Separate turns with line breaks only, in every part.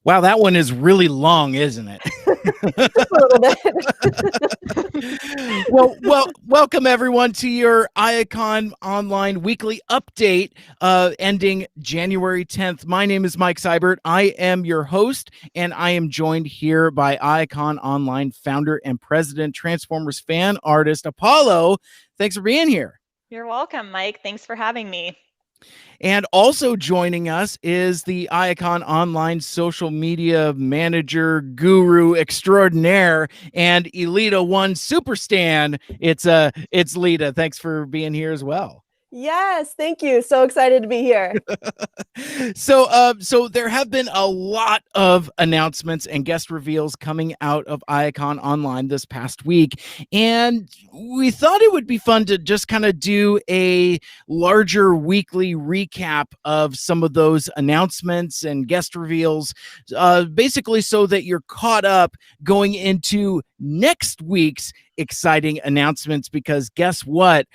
Wow, that one is really long, isn't it?
Just a little bit.
Welcome everyone to your Iacon Online weekly update, ending January 10th. My name is Mike Seibert. I am your host, and I am joined here by Iacon Online founder and president, Transformers fan artist Apollo. Thanks for being here.
You're welcome, Mike. Thanks for having me.
And also joining us is the Iacon Online social media manager, guru extraordinaire, and Elita One Super Stan. It's Lita. Thanks for being here as well.
Yes, thank you. So excited to be here.
So there have been a lot of announcements and guest reveals coming out of Iacon Online this past week, and we thought it would be fun to just kind of do a larger weekly recap of some of those announcements and guest reveals, basically so that you're caught up going into next week's exciting announcements, because guess what?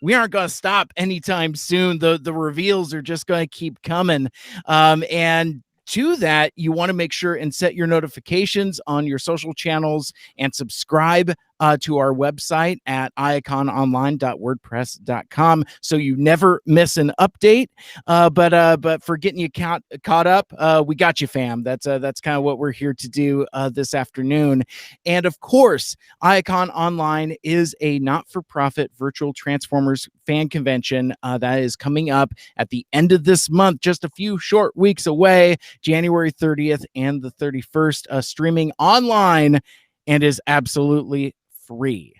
We aren't going to stop anytime soon. The reveals are just going to keep coming. And to that, you want to make sure and set your notifications on your social channels and subscribe to our website at iacononline.wordpress.com so you never miss an update. But for getting you caught up, we got you, fam. That's kind of what we're here to do this afternoon. And of course, Iacon Online is a not-for-profit virtual Transformers fan convention that is coming up at the end of this month, just a few short weeks away, January 30th and the 31st, streaming online, and is absolutely free.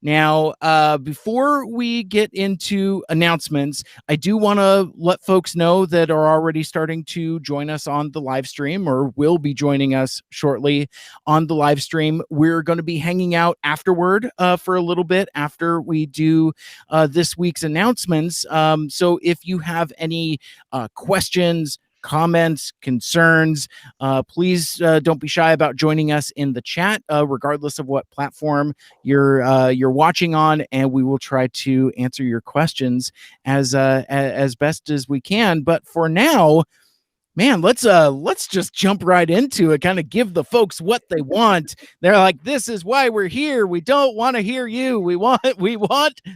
Now, before we get into announcements, I do want to let folks know that are already starting to join us on the live stream, or will be joining us shortly on the live stream. We're going to be hanging out afterward for a little bit after we do this week's announcements. So if you have any questions, comments, concerns, please don't be shy about joining us in the chat, regardless of what platform you're watching on, and we will try to answer your questions as best as we can. But for now, man, let's just jump right into it, kind of give the folks what they want. They're like, this is why we're here. We don't want to hear you. We want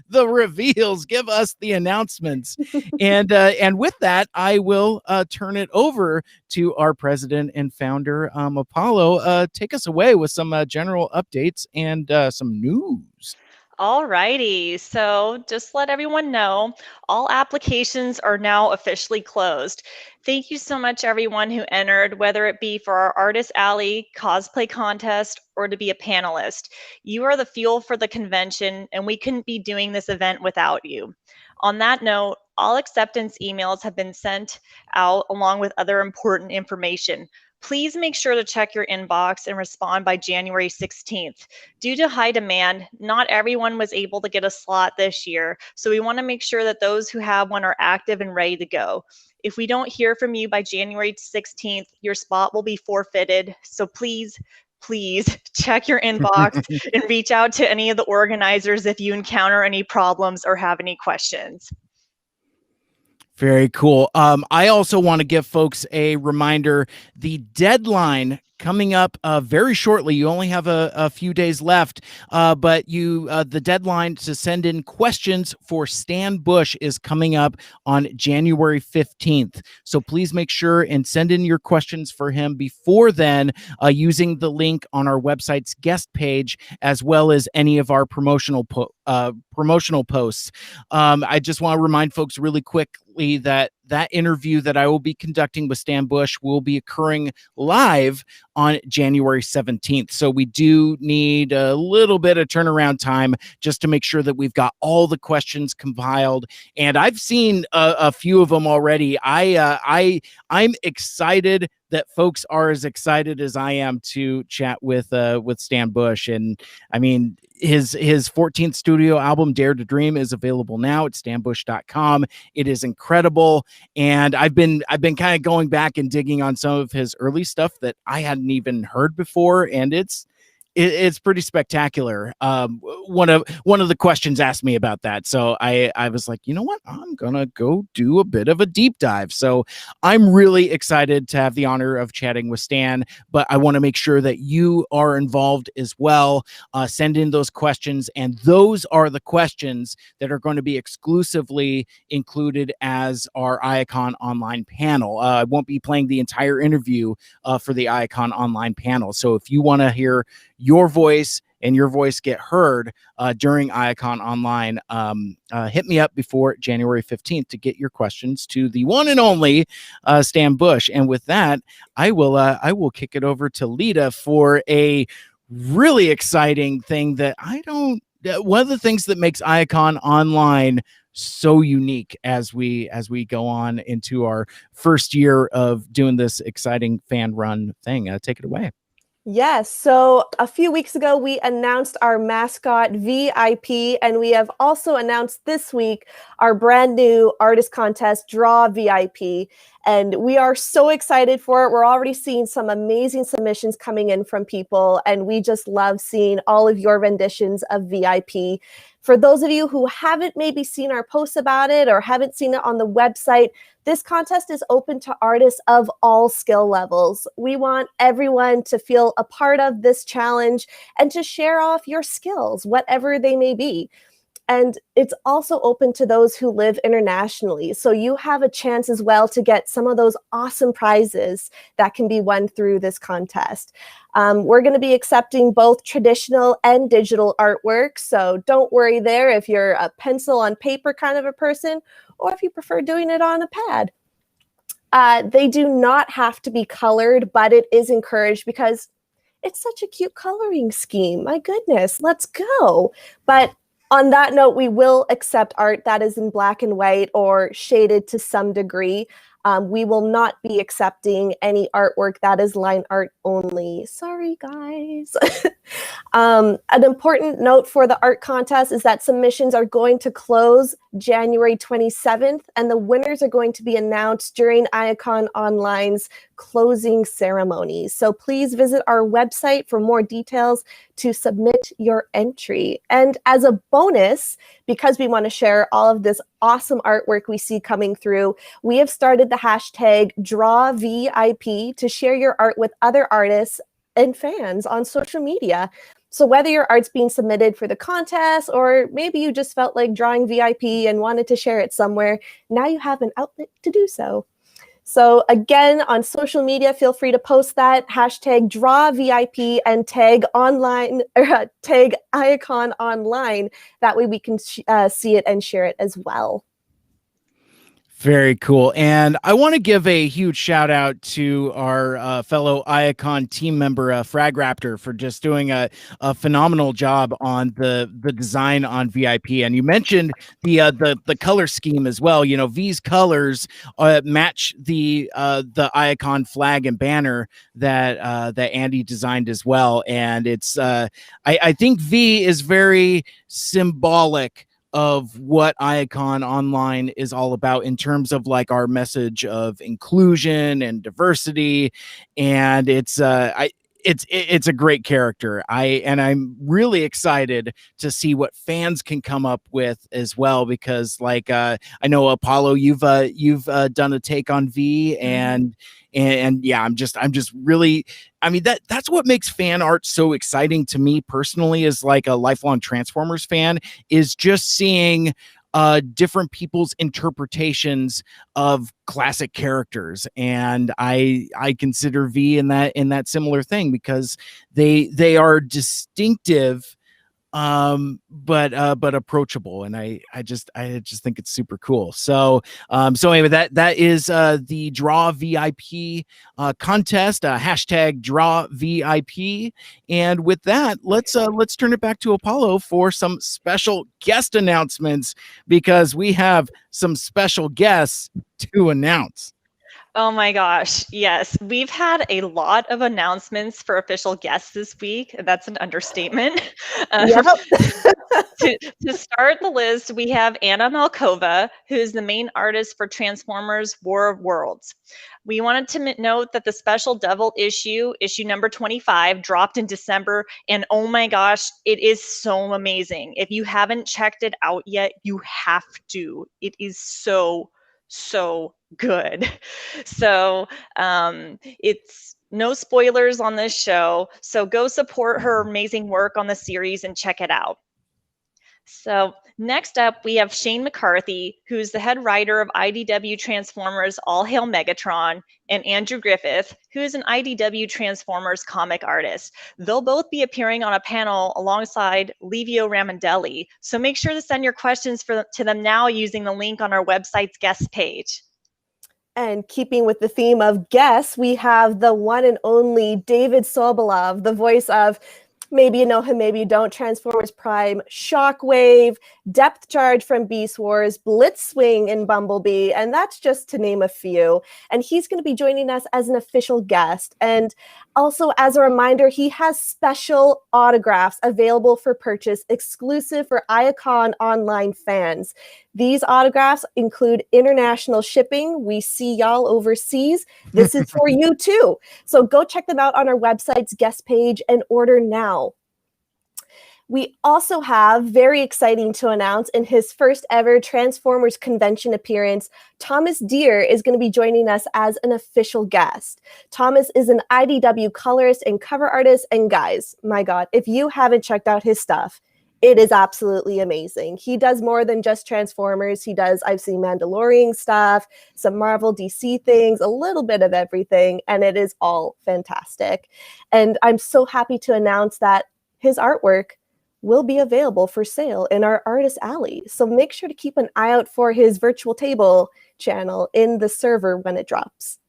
the reveals. Give us the announcements. And with that, I will turn it over to our president and founder, Apollo. Take us away with some general updates and some news.
Alrighty, so just let everyone know, all applications are now officially closed. Thank you so much, everyone who entered, whether it be for our Artist Alley cosplay contest or to be a panelist. You are the fuel for the convention, and we couldn't be doing this event without you. On that note, all acceptance emails have been sent out along with other important information. Please make sure to check your inbox and respond by January 16th. Due to high demand, not everyone was able to get a slot this year, so we want to make sure that those who have one are active and ready to go. If we don't hear from you by January 16th, your spot will be forfeited, so please check your inbox and reach out to any of the organizers if you encounter any problems or have any questions.
Very cool. I also want to give folks a reminder. The deadline coming up very shortly. You only have a few days left, but the deadline to send in questions for Stan Bush is coming up on January 15th. So please make sure and send in your questions for him before then, using the link on our website's guest page, as well as any of our promotional posts. I just want to remind folks really quickly that interview that I will be conducting with Stan Bush will be occurring live on January 17th. So we do need a little bit of turnaround time just to make sure that we've got all the questions compiled. And I've seen a few of them already. I'm excited that folks are as excited as I am to chat with Stan Bush. And I mean, his 14th studio album, Dare to Dream, is available now at stanbush.com. It is incredible. And I've been kind of going back and digging on some of his early stuff that I hadn't even heard before. And it's it's pretty spectacular. One of the questions asked me about that, so I was like, you know what, I'm gonna go do a bit of a deep dive. So I'm really excited to have the honor of chatting with Stan, but I want to make sure that you are involved as well. Send in those questions, and those are the questions that are going to be exclusively included as our Iacon Online panel. I won't be playing the entire interview for the Iacon Online panel. So if you want to hear your voice and your voice get heard during Iacon Online, hit me up before January 15th to get your questions to the one and only Stan Bush. And with that, I will kick it over to Lita for a really exciting thing that one of the things that makes Iacon Online so unique as we go on into our first year of doing this exciting fan run thing. Take it away.
Yes. So a few weeks ago, we announced our mascot VIP, and we have also announced this week our brand new artist contest Draw VIP. And we are so excited for it. We're already seeing some amazing submissions coming in from people, and we just love seeing all of your renditions of VIP. For those of you who haven't maybe seen our posts about it or haven't seen it on the website, this contest is open to artists of all skill levels. We want everyone to feel a part of this challenge and to share off your skills, whatever they may be. And it's also open to those who live internationally. So you have a chance as well to get some of those awesome prizes that can be won through this contest. We're going to be accepting both traditional and digital artwork. So don't worry there if you're a pencil on paper kind of a person, or if you prefer doing it on a pad. They do not have to be colored, but it is encouraged because it's such a cute coloring scheme. My goodness, let's go. But on that note, we will accept art that is in black and white or shaded to some degree. We will not be accepting any artwork that is line art only. Sorry, guys. An important note for the art contest is that submissions are going to close January 27th, and the winners are going to be announced during Iacon Online's closing ceremonies. So please visit our website for more details to submit your entry. And as a bonus, because we want to share all of this awesome artwork we see coming through, we have started the hashtag DrawVIP to share your art with other artists and fans on social media. So whether your art's being submitted for the contest, or maybe you just felt like drawing VIP and wanted to share it somewhere, now you have an outlet to do so. So again, on social media, feel free to post that hashtag DrawVIP and tag online or tag Iacon Online. That way we can see it and share it as well.
Very cool. And I want to give a huge shout out to our fellow Iacon team member, Frag Raptor, for just doing a phenomenal job on the design on VIP. And you mentioned the color scheme as well. You know, V's colors match the Iacon flag and banner that Andy designed as well. And it's I think V is very symbolic of what Iacon Online is all about in terms of like our message of inclusion and diversity. And it's a great character. I'm really excited to see what fans can come up with as well, because like I know Apollo, you've done a take on V, and yeah, I'm just really, I mean, that's what makes fan art so exciting to me personally, as like a lifelong Transformers fan, is just seeing different people's interpretations of classic characters. And I consider V in that similar thing, because they are distinctive but approachable, and I just think it's super cool. So anyway, that is the Draw VIP contest, hashtag Draw VIP. And with that, let's turn it back to Apollo for some special guest announcements, because we have some special guests to announce.
Oh my gosh, yes. We've had a lot of announcements for official guests this week. That's an understatement. Um,
Yep.
to start the list, we have Anna Malkova, who is the main artist for Transformers War of Worlds. We wanted to note that the special Devil issue number 25, dropped in December. And oh my gosh, it is so amazing. If you haven't checked it out yet, you have to. It is so, so good. So it's no spoilers on this show. So go support her amazing work on the series and check it out. So next up, we have Shane McCarthy, who's the head writer of IDW Transformers All Hail Megatron, and Andrew Griffith, who is an IDW Transformers comic artist. They'll both be appearing on a panel alongside Livio Ramondelli. So make sure to send your questions to them now using the link on our website's guest page.
And keeping with the theme of guests, we have the one and only David Sobolov, the voice of, maybe you know him, maybe you don't, Transformers Prime, Shockwave, Depth Charge from Beast Wars, Blitzwing in Bumblebee, and that's just to name a few. And he's going to be joining us as an official guest. And also, as a reminder, he has special autographs available for purchase exclusive for Iacon Online fans. These autographs include international shipping. We see y'all overseas. This is for you too. So go check them out on our website's guest page and order now. We also have, very exciting to announce, in his first ever Transformers convention appearance, Thomas Deere is going to be joining us as an official guest. Thomas is an IDW colorist and cover artist, and guys, my God, if you haven't checked out his stuff, it is absolutely amazing. He does more than just Transformers. I've seen Mandalorian stuff, some Marvel DC things, a little bit of everything, and it is all fantastic. And I'm so happy to announce that his artwork will be available for sale in our Artist Alley. So make sure to keep an eye out for his virtual table channel in the server when it drops.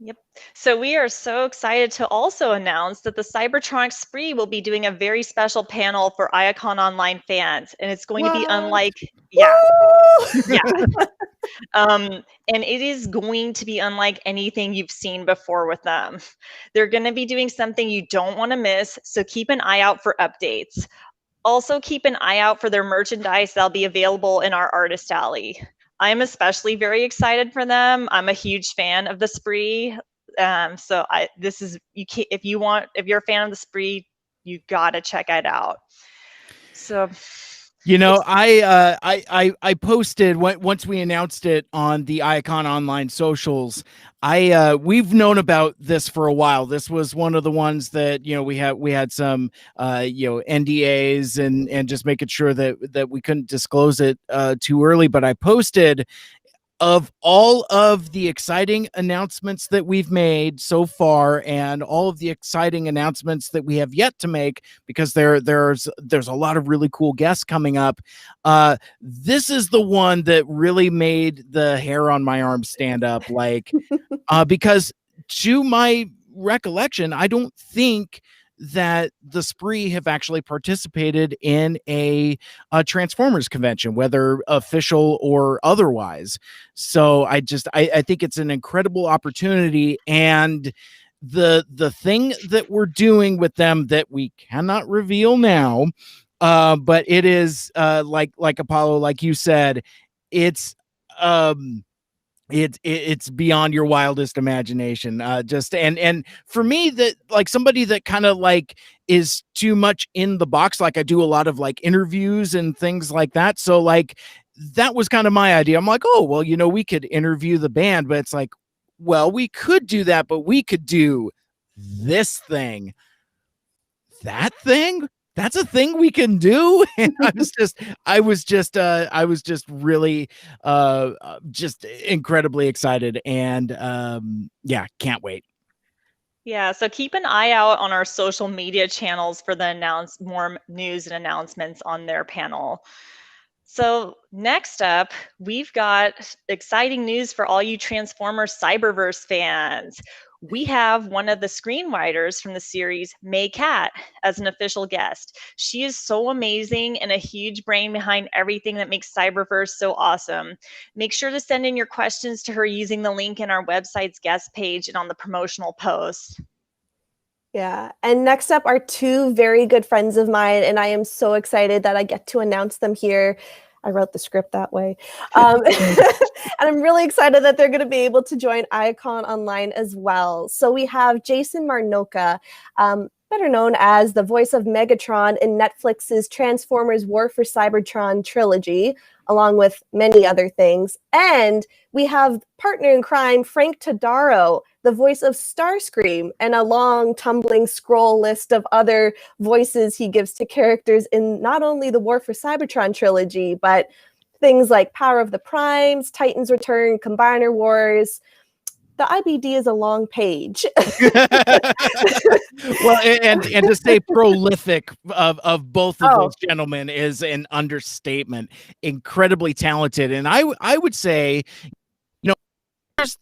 Yep. So we are so excited to also announce that the Cybertronic Spree will be doing a very special panel for Iacon Online fans, and it's going to be unlike, yeah. And it is going to be unlike anything you've seen before with them. They're going to be doing something you don't want to miss, so keep an eye out for updates. Also, keep an eye out for their merchandise that'll be available in our Artist Alley. I'm especially very excited for them. I'm a huge fan of the Spree. So if you're a fan of the Spree, you gotta check it out. So,
you know, I posted once we announced it on the Iacon Online socials. We've known about this for a while. This was one of the ones that, you know, we had some NDAs and just making sure that we couldn't disclose it too early. But I posted, of all of the exciting announcements that we've made so far and all of the exciting announcements that we have yet to make, because there's a lot of really cool guests coming up, this is the one that really made the hair on my arm stand up, like because to my recollection, I don't think that the Spree have actually participated in a Transformers convention, whether official or otherwise. So I think it's an incredible opportunity, and the thing that we're doing with them that we cannot reveal now, but it is like Apollo, like you said, it's it's beyond your wildest imagination. And for me, that, like, somebody that kind of like is too much in the box, like I do a lot of like interviews and things like that, so like that was kind of my idea. I'm like, oh well, you know, we could interview the band, but it's like, well, we could do that, but we could do this thing, that thing, that's a thing we can do. And I was just really just incredibly excited, and yeah, can't wait.
Yeah, so keep an eye out on our social media channels for more news and announcements on their panel. So next up, we've got exciting news for all you Transformers Cyberverse fans. we have one of the screenwriters from the series, May Cat, as an official guest. She is so amazing and a huge brain behind everything that makes Cyberverse so awesome. Make sure to send in your questions to her using the link in our website's guest page and on the promotional post.
Yeah. And next up are two very good friends of mine, and I am so excited that I get to announce them here. I wrote the script that way. And I'm really excited that they're going to be able to join Iacon Online as well. So we have Jason Marnocha, better known as the voice of Megatron in Netflix's Transformers War for Cybertron trilogy, along with many other things. And we have partner in crime, Frank Todaro, the voice of Starscream, and a long tumbling scroll list of other voices he gives to characters in not only the War for Cybertron trilogy, but things like Power of the Primes, Titans Return, Combiner Wars. The IBD is a long page.
Well, and to say prolific of both of those gentlemen is an understatement. Incredibly talented, and I would say, you know,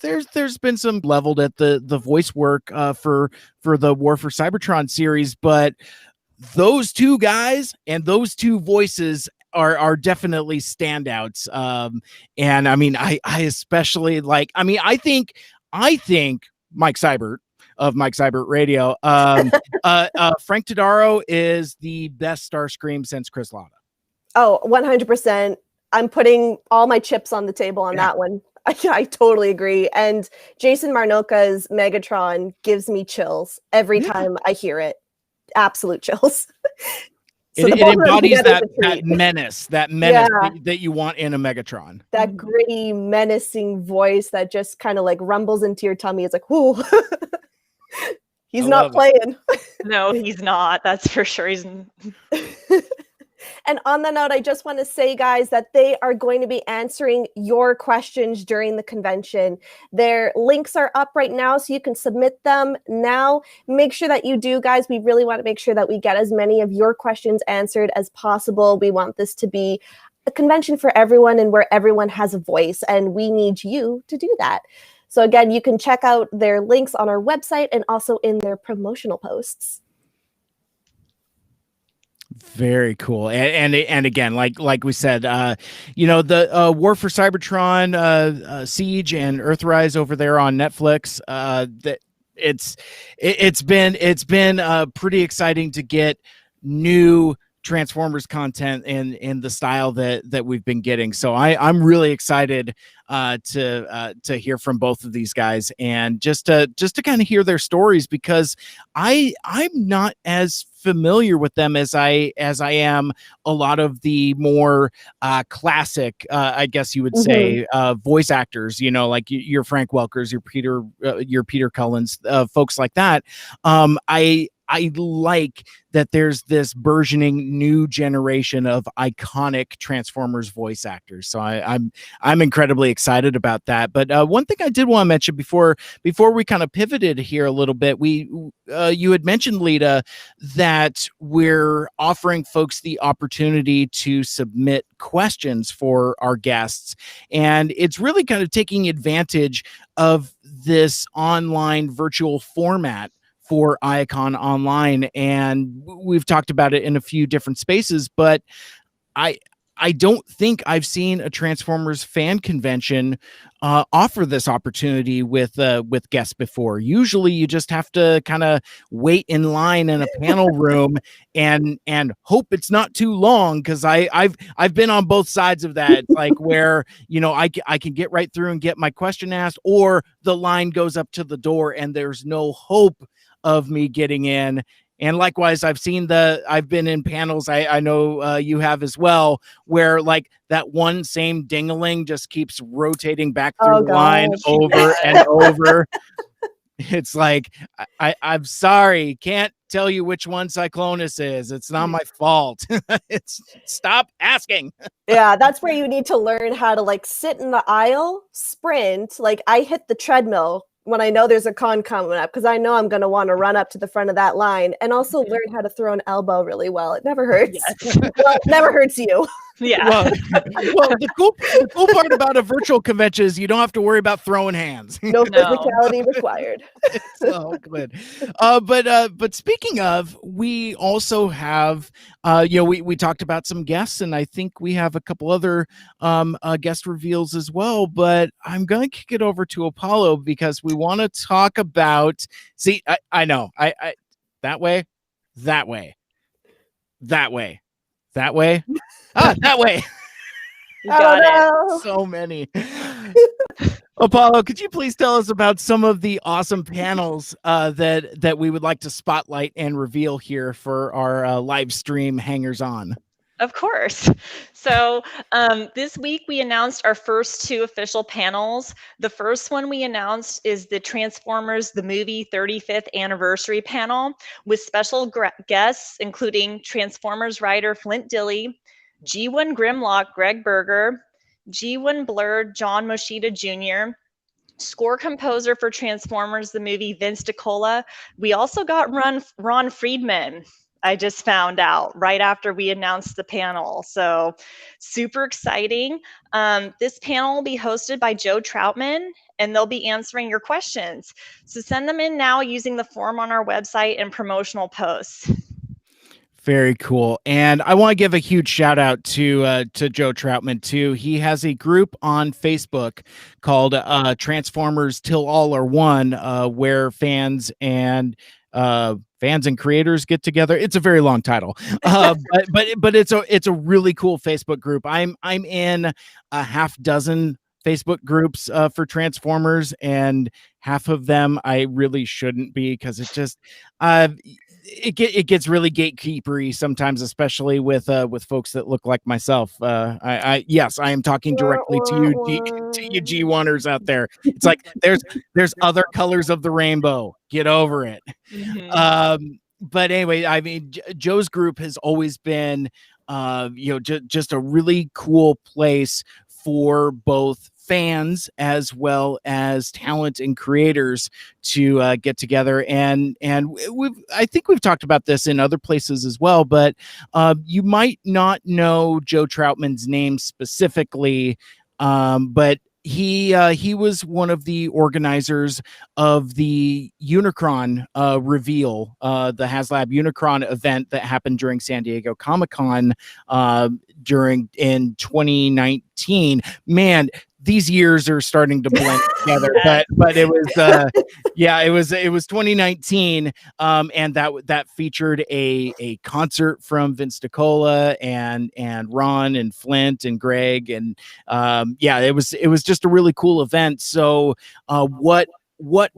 there's been some leveled at the voice work for the War for Cybertron series, but those two guys and those two voices are definitely standouts. And I mean, I especially like. I mean, I think Mike Seibert of Mike Seibert Radio, Frank Todaro is the best Starscream since Chris Latta.
Oh, 100%. I'm putting all my chips on the table on that one. I totally agree. And Jason Marnocha's Megatron gives me chills every time I hear it. Absolute chills.
So it embodies that menace that you want in a Megatron.
That gritty, menacing voice that just kind of like rumbles into your tummy. It's like, whoo. He's not playing.
No, he's not. That's for sure.
And on that note, I just want to say, guys, that they are going to be answering your questions during the convention. Their links are up right now, so you can submit them now. Make sure that you do, guys. We really want to make sure that we get as many of your questions answered as possible. We want this to be a convention for everyone and where everyone has a voice, and we need you to do that. So again, you can check out their links on our website and also in their promotional posts.
Very cool. And again, like we said, you know, the War for Cybertron, Siege and Earthrise over there on Netflix, that it's been pretty exciting to get new Transformers content in the style that we've been getting. So I'm really excited to hear from both of these guys and just to kind of hear their stories, because I'm not as familiar with them as I am a lot of the more classic, I guess you would say, voice actors, you know, like your Frank Welkers, your Peter Cullens, folks like that. I like that there's this burgeoning new generation of iconic Transformers voice actors. So I'm incredibly excited about that. But one thing I did want to mention before we kind of pivoted here a little bit, you had mentioned, Lita, that we're offering folks the opportunity to submit questions for our guests, and it's really kind of taking advantage of this online virtual format for Iacon Online. And we've talked about it in a few different spaces, but I don't think I've seen a Transformers fan convention offer this opportunity with guests before. Usually you just have to kind of wait in line in a panel room and hope it's not too long, because I've been on both sides of that. It's like where, you know, I can get right through and get my question asked, or the line goes up to the door and there's no hope of me getting in. And likewise, I've been in panels, I know you have as well, where like that one same ding-a-ling just keeps rotating back through the line over and over. It's like, I'm sorry, can't tell you which one Cyclonus is. It's not my fault. Stop asking.
Yeah, that's where you need to learn how to like sit in the aisle, sprint. Like I hit the treadmill when I know there's a con coming up, because I know I'm going to want to run up to the front of that line, and also learn how to throw an elbow really well. It never hurts. Yes. Well, it never hurts you.
Yeah.
Well, the cool part about a virtual convention is you don't have to worry about throwing hands.
No
No.
physicality required.
So good. But speaking of, we also have we talked about some guests, and I think we have a couple other guest reveals as well. But I'm gonna kick it over to Apollo because we want to talk about. See, I know, I that way, that way, that way, that way, that way.
You got it.
Oh,
So many. Apollo, could you please tell us about some of the awesome panels that we would like to spotlight and reveal here for our live stream hangers on?
Of course. So this week we announced our first 2 official panels. The first one we announced is the Transformers the Movie 35th Anniversary panel with special guests including Transformers writer Flint Dille, G1 Grimlock Greg Berger, G1 Blur John Moshida Jr., score composer for Transformers the Movie Vince DiCola. We also got Ron Friedman. I just found out right after we announced the panel. So super exciting. This panel will be hosted by Joe Troutman, and they'll be answering your questions. So send them in now using the form on our website and promotional posts.
Very cool. And I want to give a huge shout out to Joe Troutman too. He has a group on Facebook called Transformers Till All Are One, where fans and creators get together. It's a very long title, but it's a really cool Facebook group. I'm in a half dozen Facebook groups for Transformers, and half of them I really shouldn't be because it just it gets really gatekeepery sometimes, especially with folks that look like myself. Yes, I am talking directly to you G1ers out there. It's like there's other colors of the rainbow. Get over it.
Mm-hmm.
But anyway, I mean, Joe's group has always been just a really cool place for both fans as well as talent and creators to get together, and I think we've talked about this in other places as well, but you might not know Joe Troutman's name specifically, but he was one of the organizers of the Unicron reveal, the HasLab Unicron event that happened during San Diego Comic-Con in 2019. Man, these years are starting to blend together, but it was it was 2019, and that featured a concert from Vince DiCola and Ron and Flint and Greg, and it was just a really cool event. So what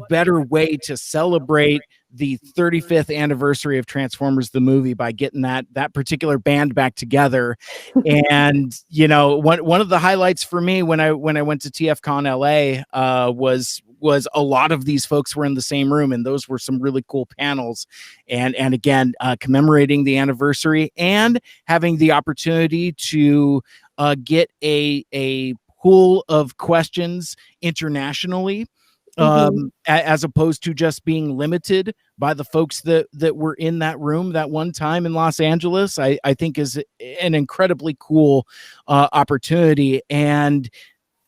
better way to celebrate the 35th anniversary of Transformers the movie by getting that particular band back together. And one of the highlights for me when I went to TFCon LA was a lot of these folks were in the same room, and those were some really cool panels, and again commemorating the anniversary and having the opportunity to get a pool of questions internationally, as opposed to just being limited by the folks that were in that room that one time in Los Angeles, I think is an incredibly cool opportunity. And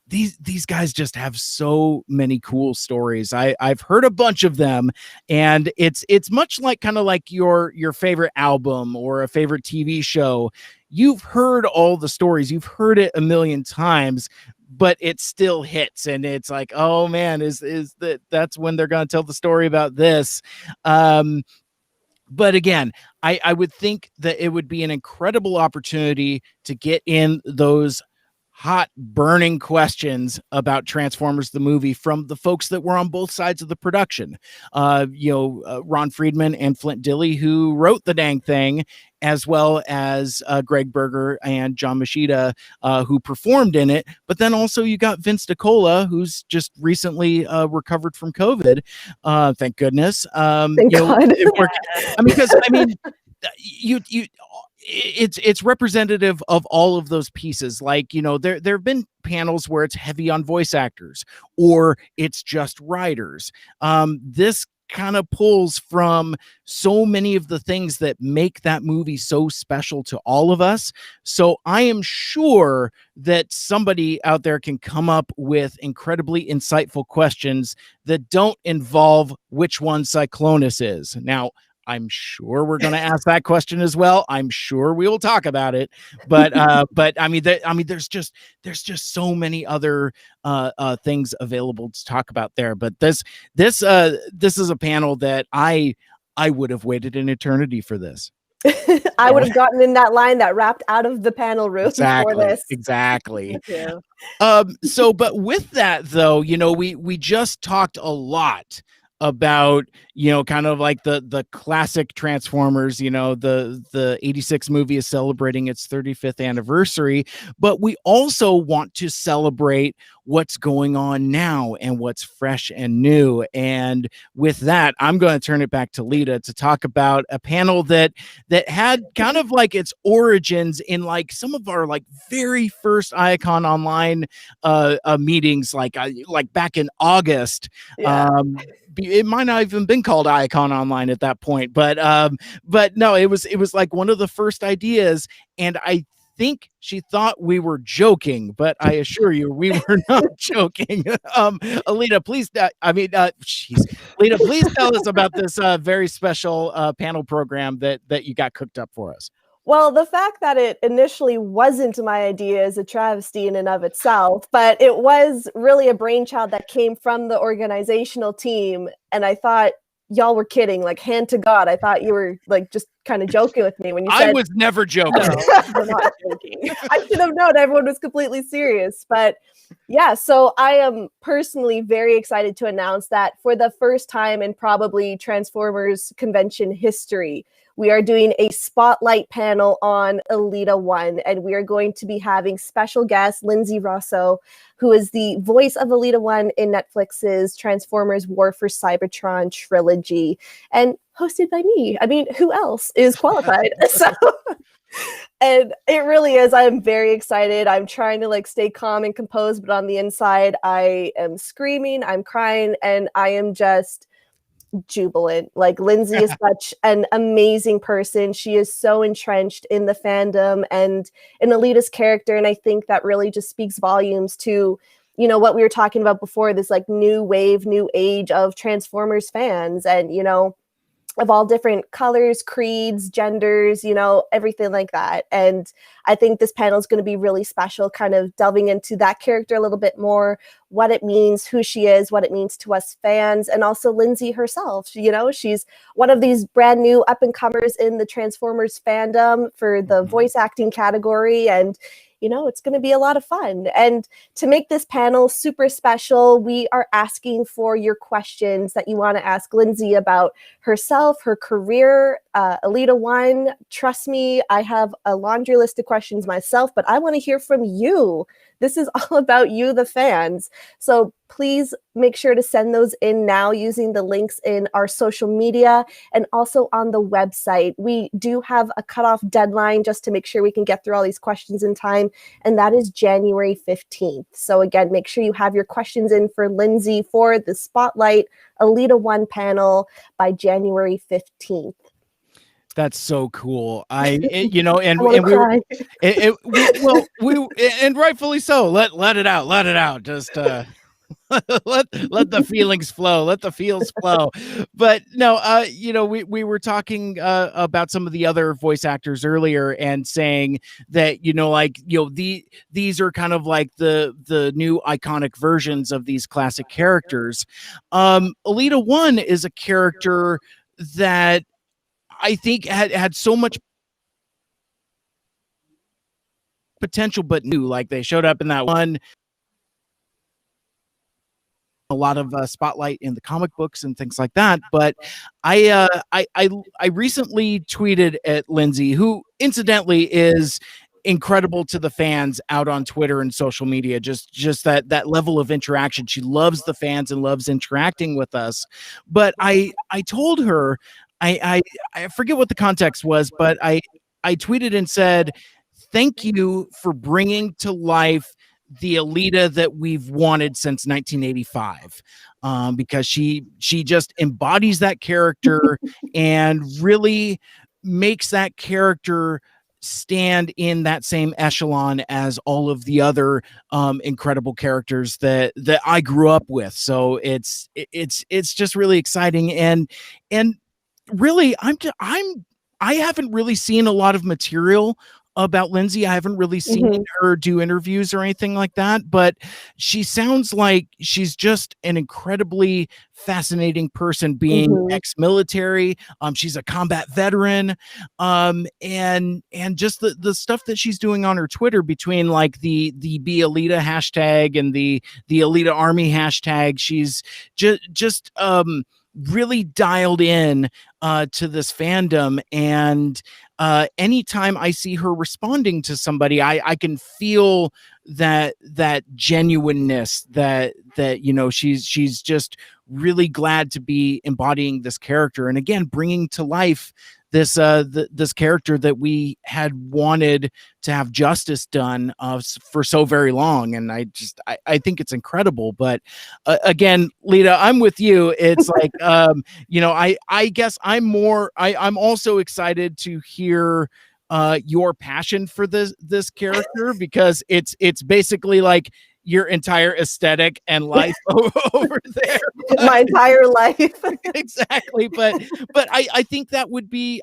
these guys just have so many cool stories. I've heard a bunch of them, and it's much like kind of like your favorite album or a favorite TV show. You've heard all the stories, you've heard it a million times, but it still hits, and it's like, oh man, that's when they're going to tell the story about this. But again, I would think that it would be an incredible opportunity to get in those hot burning questions about Transformers the movie from the folks that were on both sides of the production. Ron Friedman and Flint Dille, who wrote the dang thing, as well as Greg Berger and John Moshida, who performed in it. But then also you got Vince DiCola, who's just recently recovered from COVID. Thank goodness.
Thank God.
It's representative of all of those pieces. Like, there have been panels where it's heavy on voice actors or it's just writers. This kind of pulls from so many of the things that make that movie so special to all of us. So I am sure that somebody out there can come up with incredibly insightful questions that don't involve which one Cyclonus is. Now, I'm sure we're going to ask that question as well. I'm sure we will talk about it, but I mean, there's just so many other things available to talk about there. But this is a panel that I would have waited an eternity for this.
I would have gotten in that line that wrapped out of the panel room for this.
Exactly.
Thank you.
So, but with that though, we just talked a lot about, kind of like the classic Transformers. The 86 movie is celebrating its 35th anniversary, but we also want to celebrate what's going on now and what's fresh and new. And with that, I'm going to turn it back to Lita to talk about a panel that had kind of like its origins in like some of our like very first Icon Online meetings, like back in August.
Yeah.
It might not even been called Icon Online at that point, but no, it was like one of the first ideas, and I think she thought we were joking, but I assure you we were not joking. Alita, please, Lita, please tell us about this very special panel program that you got cooked up for us.
Well, the fact that it initially wasn't my idea is a travesty in and of itself, but it was really a brainchild that came from the organizational team. And I thought y'all were kidding, like hand to God. I thought you were like just kind of joking with me when you said—
I was never joking.
No, you're not joking. I should have known everyone was completely serious. But yeah, so I am personally very excited to announce that for the first time in probably Transformers convention history, we are doing a spotlight panel on Elita 1, and we are going to be having special guest Lindsay Rosso, who is the voice of Elita 1 in Netflix's Transformers War for Cybertron trilogy, and hosted by me. I mean, who else is qualified? And it really is. I'm very excited. I'm trying to like stay calm and composed, but on the inside, I am screaming, I'm crying, and I am just jubilant. Like, Lindsay is such an amazing person. She is so entrenched in the fandom and in Elita's character, and I think that really just speaks volumes to, what we were talking about before, this like new wave, new age of Transformers fans, and of all different colors, creeds, genders, everything like that. And I think this panel is going to be really special, kind of delving into that character a little bit more, what it means, who she is, what it means to us fans, and also Lindsay herself. She's one of these brand new up-and-comers in the Transformers fandom for the voice acting category, and it's going to be a lot of fun. And to make this panel super special, we are asking for your questions that you want to ask Lindsay about herself, her career, Elita 1. Trust me, I have a laundry list of questions myself, but I want to hear from you. This is all about you, the fans. So please make sure to send those in now using the links in our social media and also on the website. We do have a cutoff deadline just to make sure we can get through all these questions in time, and that is January 15th. So again, make sure you have your questions in for Lindsay for the Spotlight Elita 1 panel by January 15th.
That's so cool. And rightfully so. Let it out. Just let the feelings flow. Let the feels flow. But no, we were talking about some of the other voice actors earlier and saying that these are kind of like the new iconic versions of these classic characters. Elita 1 is a character that I think had so much potential, but new. Like, they showed up in that one, a lot of spotlight in the comic books and things like that. But I recently tweeted at Lindsay, who incidentally is incredible to the fans out on Twitter and social media. Just that level of interaction. She loves the fans and loves interacting with us. But I told her, I forget what the context was, but I tweeted and said, thank you for bringing to life the Alita that we've wanted since 1985, because she just embodies that character and really makes that character stand in that same echelon as all of the other incredible characters that I grew up with. So it's just really exciting, and really I haven't really seen a lot of material about Lindsay. I haven't really seen her do interviews or anything like that, but she sounds like she's just an incredibly fascinating person, being ex-military. She's a combat veteran. And just the stuff that she's doing on her Twitter, between like the Be Alita hashtag and the Alita Army hashtag, she's just really dialed in to this fandom. And anytime I see her responding to somebody, I can feel that genuineness, that you know, she's just really glad to be embodying this character, and again bringing to life this this character that we had wanted to have justice done for so very long. And I think it's incredible. But again, Lita, I'm with you. It's like you know, I guess I'm also excited to hear your passion for this character, because it's basically like your entire aesthetic and life over there.
My entire life.
Exactly. But I think that would be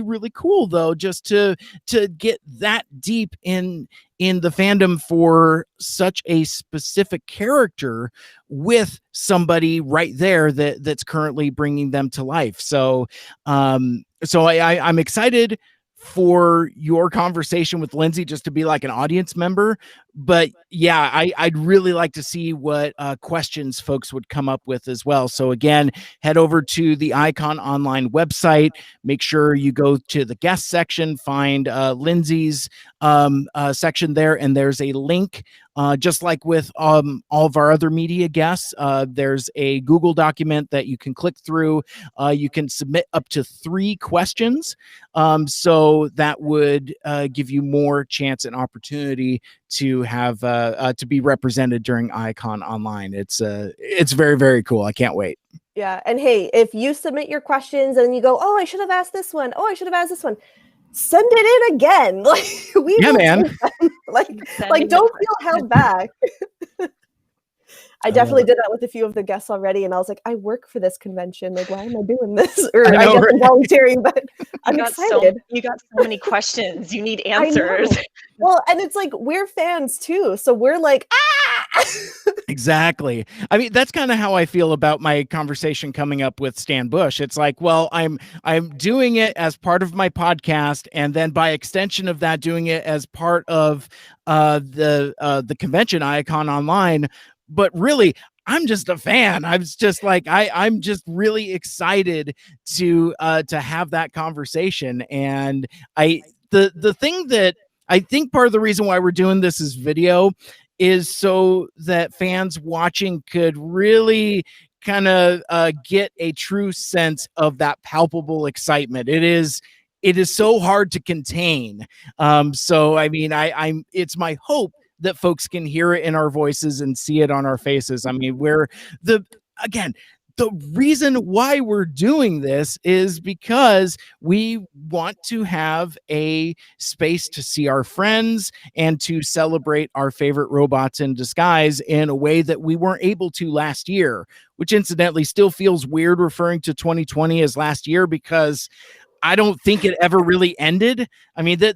really cool, though, just to get that deep in the fandom for such a specific character, with somebody right there that's currently bringing them to life. So I'm excited for your conversation with Lindsay, just to be like an audience member. But yeah, I'd really like to see what questions folks would come up with as well. So again, head over to the Icon Online website, make sure you go to the guest section, find Lindsay's section there, and there's a link. Just like with all of our other media guests, there's a Google document that you can click through. You can submit up to 3 questions. So that would give you more chance and opportunity to have to be represented during Icon Online. It's very, very cool. I can't wait.
Yeah. And hey, if you submit your questions and you go, oh, I should have asked this one. Oh, I should have asked this one. Send it in again. Like,
man.
like don't feel held back. I definitely did that with a few of the guests already, and I was like, I work for this convention. Like, why am I doing this? Or I guess I'm volunteering, but I'm excited.
You got so many questions. You need answers.
Well, and it's like, we're fans too, so we're like, ah.
Exactly. I mean, that's kind of how I feel about my conversation coming up with Stan Bush. It's like, well, I'm doing it as part of my podcast, and then by extension of that, doing it as part of the convention, Icon Online. But really, I'm just a fan. I was just like, I'm just really excited to have that conversation. And the thing that I think part of the reason why we're doing this is video, is so that fans watching could really kind of get a true sense of that palpable excitement. It is so hard to contain. So I mean, it's my hope that folks can hear it in our voices and see it on our faces. I mean, the reason why we're doing this is because we want to have a space to see our friends and to celebrate our favorite robots in disguise in a way that we weren't able to last year, which incidentally still feels weird referring to 2020 as last year, because I don't think it ever really ended. I mean, the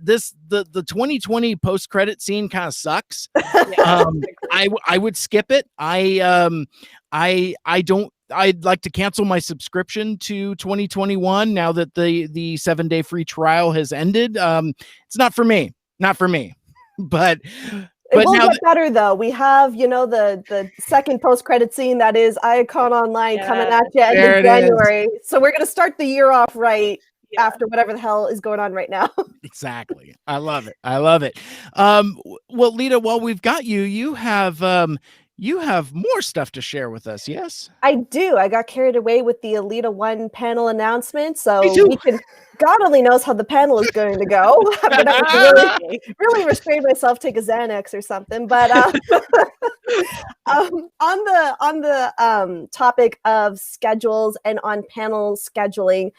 2020 post-credit scene kind of sucks. I would skip it. I'd like to cancel my subscription to 2021 now that the 7-day free trial has ended. It's not for me. But
it will get better, though. We have, the second post-credit scene that is Icon Online coming at you end of January. So we're going to start the year off right. After whatever the hell is going on right now.
Exactly. I love it. Well, Lita, while we've got you, you have you have more stuff to share with us, yes?
I do. I got carried away with the Alita 1 panel announcement,
Me
so
too.
we can. God only knows how the panel is going to go. I'm gonna have to really restrain myself, take a Xanax or something. But on the topic of schedules and on panel scheduling,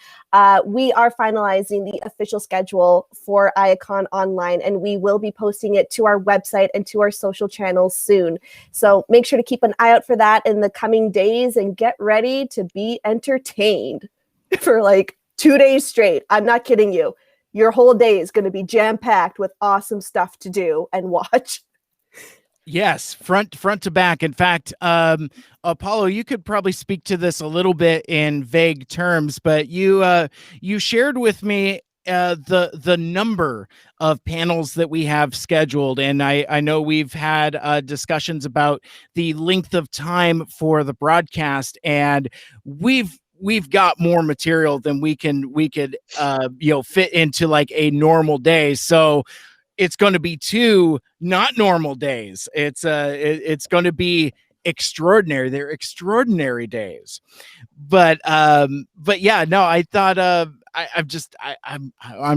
we are finalizing the official schedule for IACON Online, and we will be posting it to our website and to our social channels soon. So make sure to keep an eye out for that in the coming days and get ready to be entertained for like 2 days straight. I'm not kidding you. Your whole day is going to be jam-packed with awesome stuff to do and watch.
Yes, front to back. In fact, Apollo, you could probably speak to this a little bit in vague terms, but you shared with me the number of panels that we have scheduled, and I know we've had discussions about the length of time for the broadcast, and we've got more material than we could fit into like a normal day. So it's going to be 2 not normal days. It's going to be extraordinary. They're extraordinary days. But yeah, no, I thought I'm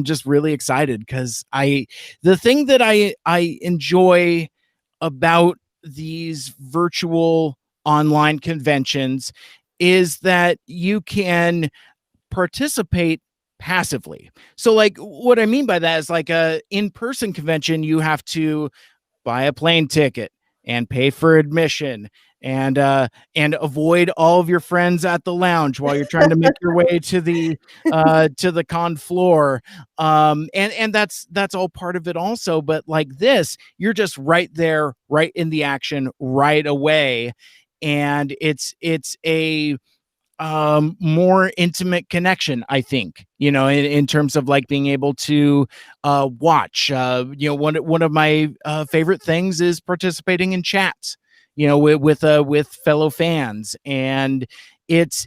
just really excited because the thing that I enjoy about these virtual online conventions is that you can participate passively. So like what I mean by that is like a in-person convention, you have to buy a plane ticket and pay for admission and avoid all of your friends at the lounge while you're trying to make your way to the con floor. And that's all part of it also. But like this, you're just right there, right in the action right away. And it's a more intimate connection, I think, in terms of like being able to watch. One of my favorite things is participating in chats, with fellow fans, and it's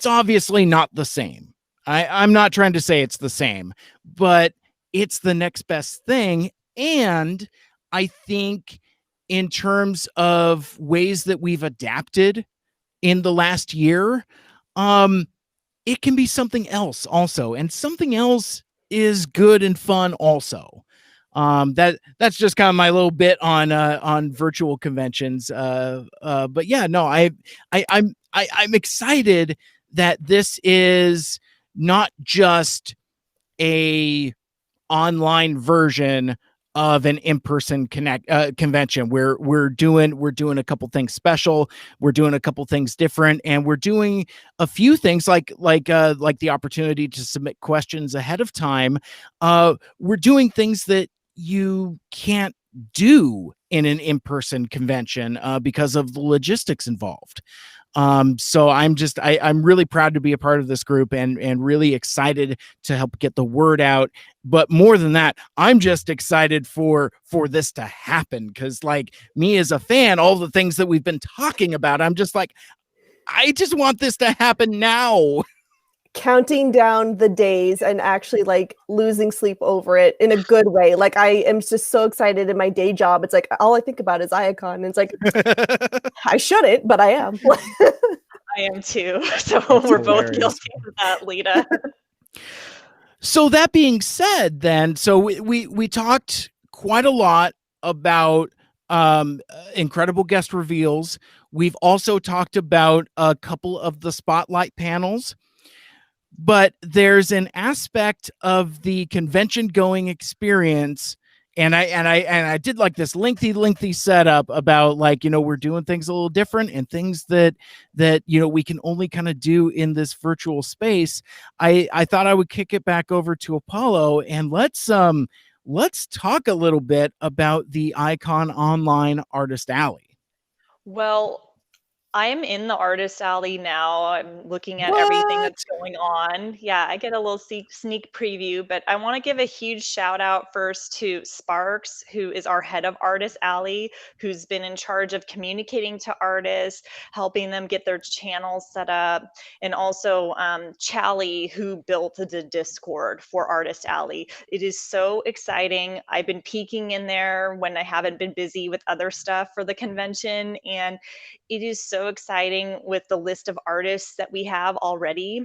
obviously not the same. I'm not trying to say it's the same, but it's the next best thing. And I think in terms of ways that we've adapted in the last year, it can be something else also, and something else is good and fun also. That's just kind of my little bit on virtual conventions. But yeah, no, I'm excited that this is not just a online version of an in-person convention. We're doing a couple things special, we're doing a couple things different, and we're doing a few things like the opportunity to submit questions ahead of time. We're doing things that you can't do in an in-person convention because of the logistics involved. So I'm really proud to be a part of this group and really excited to help get the word out. But more than that, I'm just excited for this to happen, because like me as a fan, all the things that we've been talking about, I'm just like, I just want this to happen now.
Counting down the days and actually like losing sleep over it in a good way. Like I am just so excited in my day job. It's like all I think about is IACON. And it's like I shouldn't, but I am.
I am too. So we're both guilty of that, Lita.
So that being said, then, so we talked quite a lot about incredible guest reveals. We've also talked about a couple of the spotlight panels. But there's an aspect of the convention going experience, and I did like this lengthy setup about like, we're doing things a little different and things that we can only kind of do in this virtual space. I thought I would kick it back over to Apollo, and let's talk a little bit about the IACON Online Artist Alley.
Well, I am in the artist alley now. I'm looking at everything
What?
that's going on. Yeah, I get a little sneak preview, but I want to give a huge shout out first to Sparks, who is our head of Artist Alley, who's been in charge of communicating to artists, helping them get their channels set up, and also Chally, who built the Discord for Artist Alley. It is so exciting. I've been peeking in there when I haven't been busy with other stuff for the convention, and it is so exciting with the list of artists that we have already.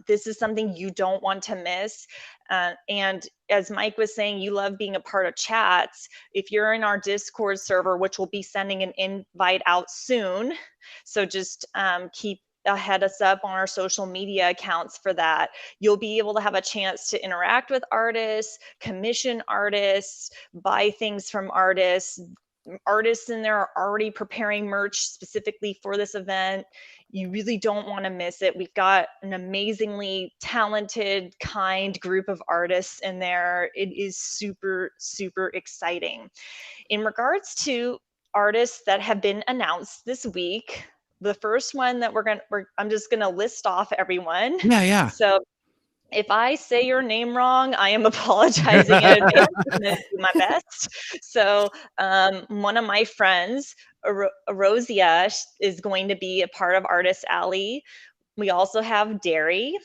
This is something you don't want to miss. And as Mike was saying, you love being a part of chats. If you're in our Discord server, which will be sending an invite out soon, so just keep head us up on our social media accounts for that. You'll be able to have a chance to interact with artists, commission artists, buy things from artists. Artists in there are already preparing merch specifically for this event. You really don't want to miss it. We've got an amazingly talented, kind group of artists in there. It is super, super exciting. In regards to artists that have been announced this week, the first one that I'm just gonna list off everyone.
Yeah.
So if I say your name wrong, I am apologizing in advance. I'm going to do my best. So one of my friends, Arosia, is going to be a part of Artist Alley. We also have Derry,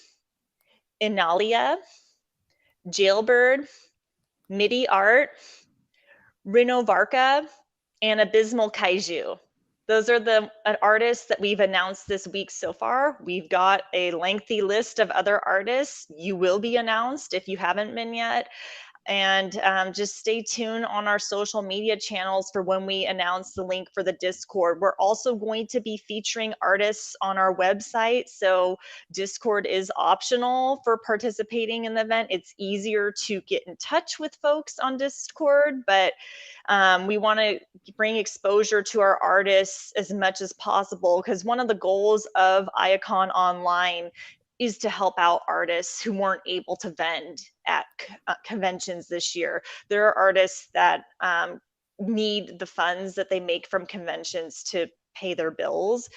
Inalia, Jailbird, MIDI Art, Rino Varka, and Abysmal Kaiju. Those are the artists that we've announced this week so far. We've got a lengthy list of other artists. You will be announced if you haven't been yet. And just stay tuned on our social media channels for when we announce the link for the Discord. We're also going to be featuring artists on our website. So Discord is optional for participating in the event. It's easier to get in touch with folks on Discord, but we want to bring exposure to our artists as much as possible, because one of the goals of Iacon Online is to help out artists who weren't able to vend at conventions this year. There are artists that need the funds that they make from conventions to pay their bills,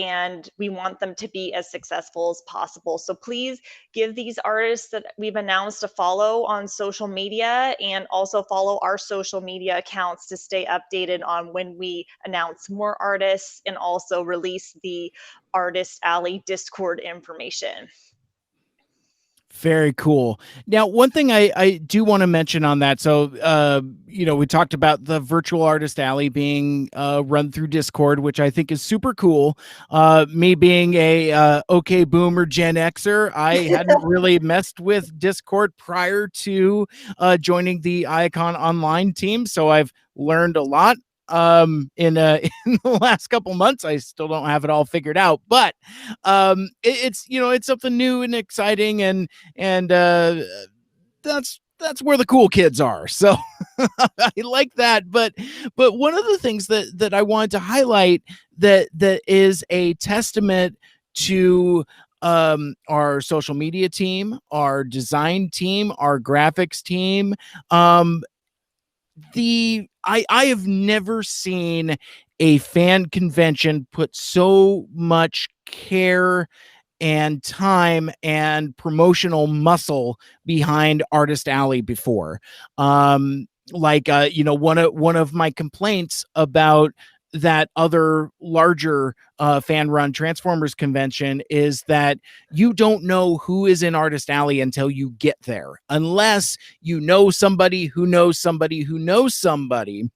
and we want them to be as successful as possible. So please give these artists that we've announced a follow on social media, and also follow our social media accounts to stay updated on when we announce more artists and also release the Artist Alley Discord information.
Very cool. Now, one thing I do want to mention on that. So, we talked about the virtual artist alley being run through Discord, which I think is super cool. Me being a okay boomer Gen Xer, I hadn't really messed with Discord prior to joining the Iacon Online team. So I've learned a lot in the last couple months. I still don't have it all figured out, but it's something new and exciting, and that's where the cool kids are. So I like that. But one of the things that I wanted to highlight that is a testament to our social media team, our design team, our graphics team, I have never seen a fan convention put so much care and time and promotional muscle behind Artist Alley before. One of my complaints about that other larger fan run Transformers convention is that you don't know who is in Artist Alley until you get there, unless you know somebody who knows somebody who knows somebody,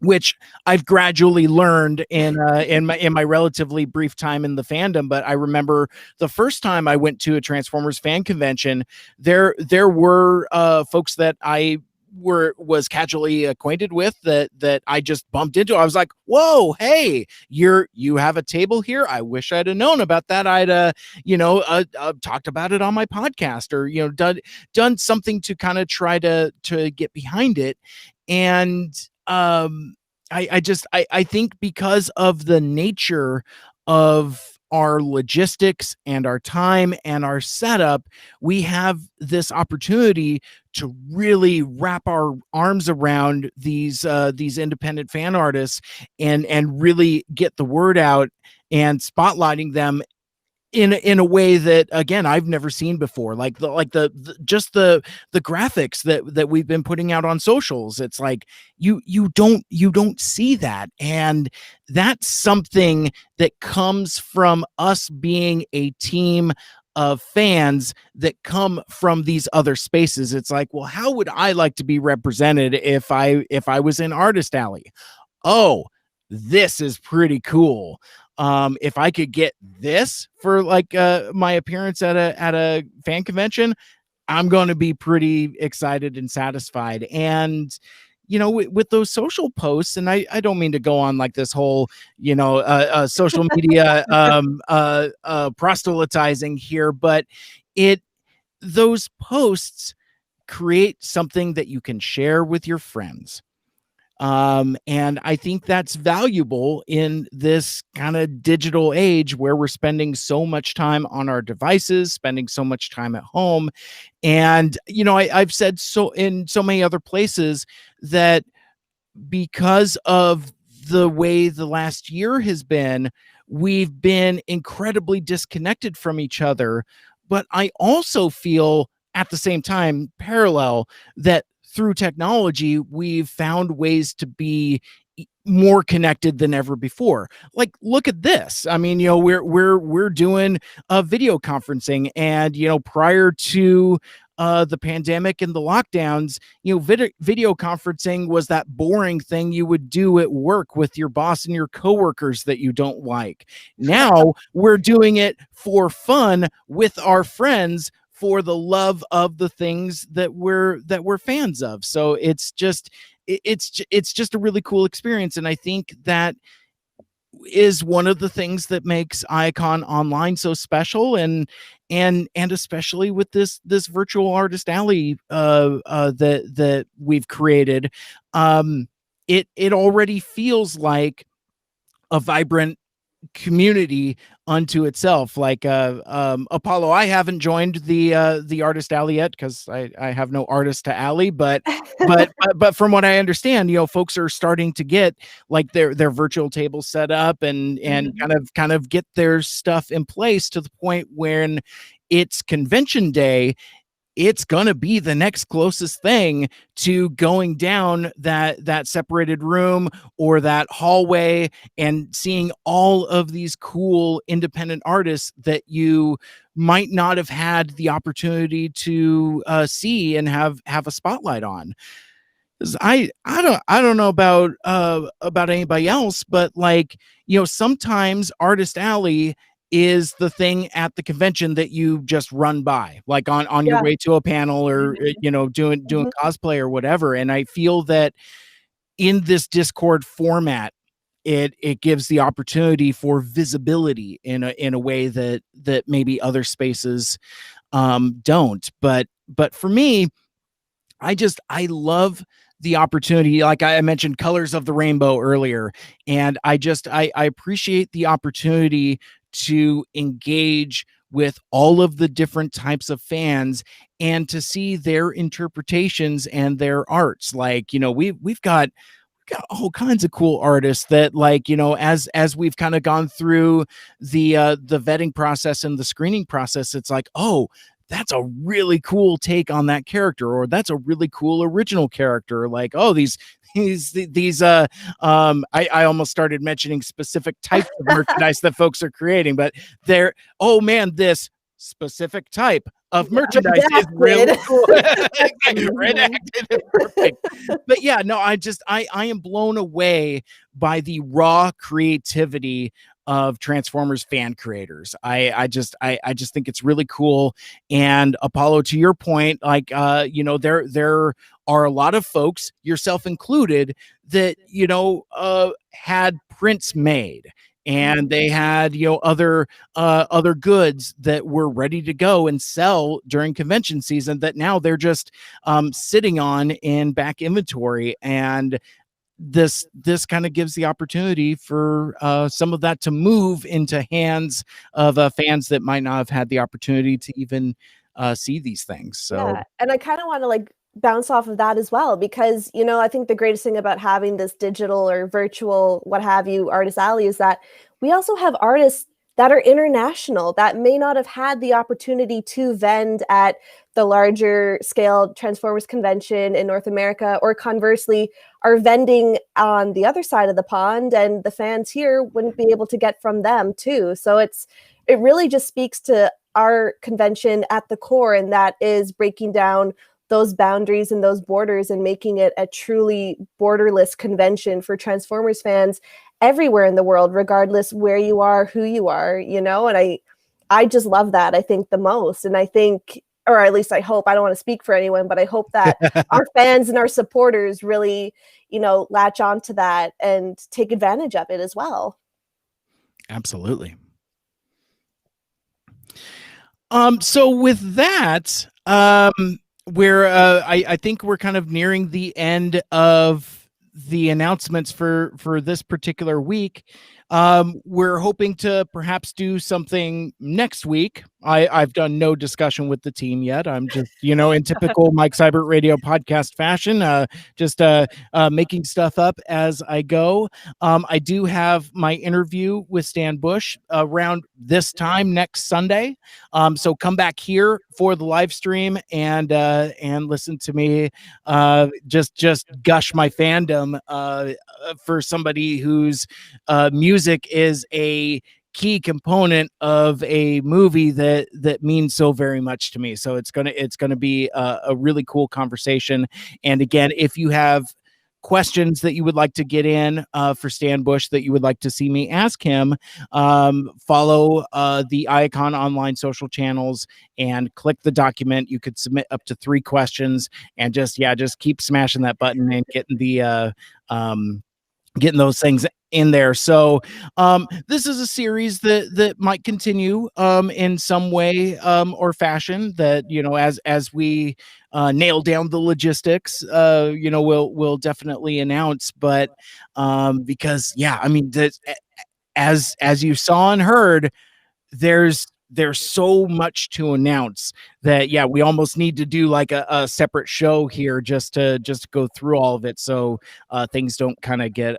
which I've gradually learned in my relatively brief time in the fandom. But I remember the first time I went to a Transformers fan convention, there were folks that I was casually acquainted with that I just bumped into. I was like, whoa, hey, you have a table here. I wish I'd have known about that. I'd talked about it on my podcast, or done something to kind of try to get behind it. And I think because of the nature of our logistics and our time and our setup, we have this opportunity to really wrap our arms around these independent fan artists and really get the word out and spotlighting them in a way that, again, I've never seen before. Like the just the graphics that we've been putting out on socials. It's like you don't see that, and that's something that comes from us being a team of fans that come from these other spaces. It's like, well, how would I like to be represented if I was in Artist Alley? Oh, this is pretty cool. If I could get this for like my appearance at a fan convention, I'm going to be pretty excited and satisfied. And with those social posts, and I don't mean to go on like this whole social media proselytizing here, but those posts create something that you can share with your friends. And I think that's valuable in this kind of digital age where we're spending so much time on our devices, spending so much time at home. And, I've said so in so many other places that because of the way the last year has been, we've been incredibly disconnected from each other. But I also feel at the same time, parallel, that through technology, we've found ways to be more connected than ever before. Like, look at this. I mean, we're doing video conferencing, and prior to the pandemic and the lockdowns, video conferencing was that boring thing you would do at work with your boss and your coworkers that you don't like. Now we're doing it for fun with our friends, for the love of the things that we're fans of. So it's just a really cool experience, and I think that is one of the things that makes Icon Online so special, and especially with this virtual Artist Alley that we've created. It already feels like a vibrant community unto itself. Like Apollo, I haven't joined the Artist Alley yet because I have no artist to alley, but from what I understand, folks are starting to get like their virtual tables set up and kind of get their stuff in place to the point when it's convention day. It's going to be the next closest thing to going down that separated room or that hallway and seeing all of these cool independent artists that you might not have had the opportunity to see and have a spotlight on. I don't know about anybody else, but like, sometimes Artist Alley is the thing at the convention that you just run by, like on your way to a panel or, doing cosplay or whatever. And I feel that in this Discord format, it gives the opportunity for visibility in a way that maybe other spaces don't. But for me, I love the opportunity. Like I mentioned Colors of the Rainbow earlier, and I appreciate the opportunity to engage with all of the different types of fans and to see their interpretations and their arts. Like, we've got all kinds of cool artists that, like, as we've kind of gone through the vetting process and the screening process, it's like, oh, that's a really cool take on that character, or that's a really cool original character. Like, oh, these I almost started mentioning specific types of merchandise that folks are creating, but oh man, this specific type of merchandise is really cool. Redacted. Perfect. But yeah, no, I am blown away by the raw creativity of Transformers fan creators. I just think it's really cool. And Apollo, to your point, like there are a lot of folks, yourself included, that had prints made, and they had other goods that were ready to go and sell during convention season that now they're just sitting on in back inventory. And this kind of gives the opportunity for some of that to move into hands of fans that might not have had the opportunity to even see these things. So
yeah, and I kind of want to like bounce off of that as well, because I think the greatest thing about having this digital or virtual what have you Artist Alley is that we also have artists that are international that may not have had the opportunity to vend at the larger scale Transformers convention in North America, or conversely are vending on the other side of the pond, and the fans here wouldn't be able to get from them too. So it really just speaks to our convention at the core, and that is breaking down those boundaries and those borders and making it a truly borderless convention for Transformers fans everywhere in the world, regardless where you are, who you are, and I just love that, I think, the most. And I think, or at least I hope, I don't want to speak for anyone, but I hope that our fans and our supporters really, latch on to that and take advantage of it as well.
Absolutely. So with that, I think we're kind of nearing the end of the announcements for this particular week. We're hoping to perhaps do something next week. I've done no discussion with the team yet. I'm just, in typical Mike Seibert Radio podcast fashion, just making stuff up as I go. I do have my interview with Stan Bush around this time next Sunday. So come back here for the live stream and listen to me just gush my fandom for somebody whose music is a key component of a movie that means so very much to me. So it's gonna be a really cool conversation. And again, if you have questions that you would like to get in for Stan Bush that you would like to see me ask him, follow the Icon online social channels and click the document. You could submit up to 3 questions, and just keep smashing that button and getting those things in there. So this is a series that might continue in some way or fashion, that as we nail down the logistics, we'll definitely announce. But because as you saw and heard, there's so much to announce that we almost need to do like a separate show here just to go through all of it, so things don't kind of get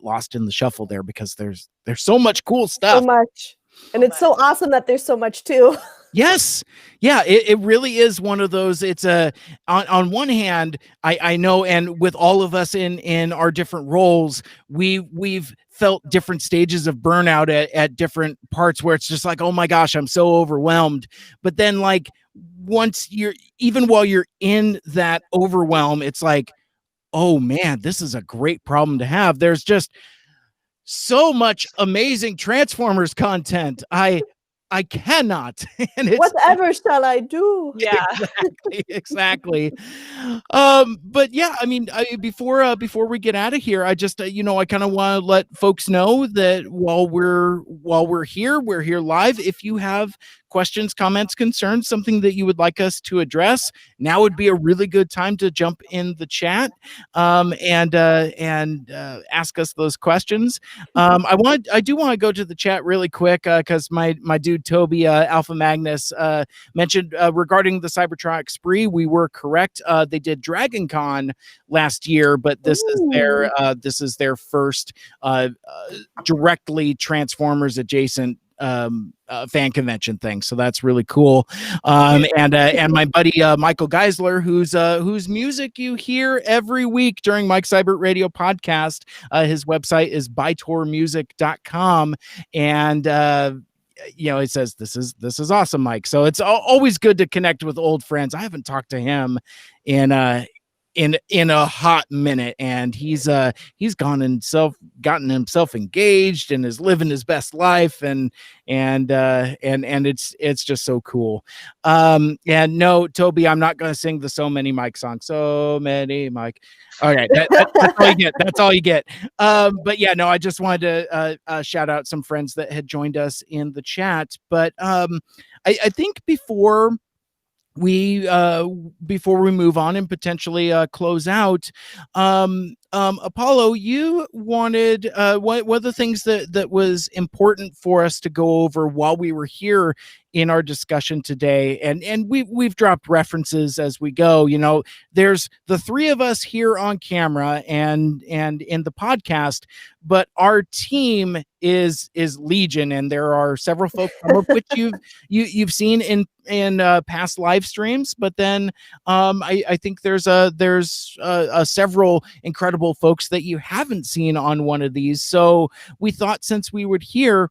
lost in the shuffle there, because there's so much cool stuff.
So much. And it's so awesome that there's so much too.
Yes. Yeah, it really is one of those. It's on one hand, I know, and with all of us in our different roles, we've felt different stages of burnout at different parts, where it's just like, oh my gosh, I'm so overwhelmed. But then like even while you're in that overwhelm, it's like, oh man, this is a great problem to have. There's just so much amazing Transformers content. I cannot. And it's
whatever shall I do?
Yeah,
exactly. But yeah, I mean, before we get out of here, I just I kind of want to let folks know that while we're here live. If you have questions, comments, concerns, something that you would like us to address, now would be a really good time to jump in the chat and ask us those questions. I do want to go to the chat really quick because my dude Toby Alpha Magnus mentioned regarding the Cybertronic Spree. We were correct. They did Dragon Con last year, but this is their first directly Transformers adjacent fan convention thing, so that's really cool. And my buddy Michael Geisler, whose music you hear every week during Mike Seibert Radio podcast. His website is bytormusic.com, and it says this is awesome, Mike. So it's always good to connect with old friends. I haven't talked to him in a hot minute, and he's gotten himself engaged and is living his best life, and it's just so cool. And no, Toby, I'm not going to sing the So Many Mike song. So many Mike. All right, that's all you get. That's all you get. But yeah, no, I just wanted to shout out some friends that had joined us in the chat. But I think before we move on and potentially close out, Apollo, you wanted one of the things that was important for us to go over while we were here in our discussion today, and we've dropped references as we go. You know, there's the three of us here on camera and in the podcast, but our team is legion, and there are several folks, some of which you've seen in past live streams, but then I think there's several incredible folks that you haven't seen on one of these. So we thought, since we would hear,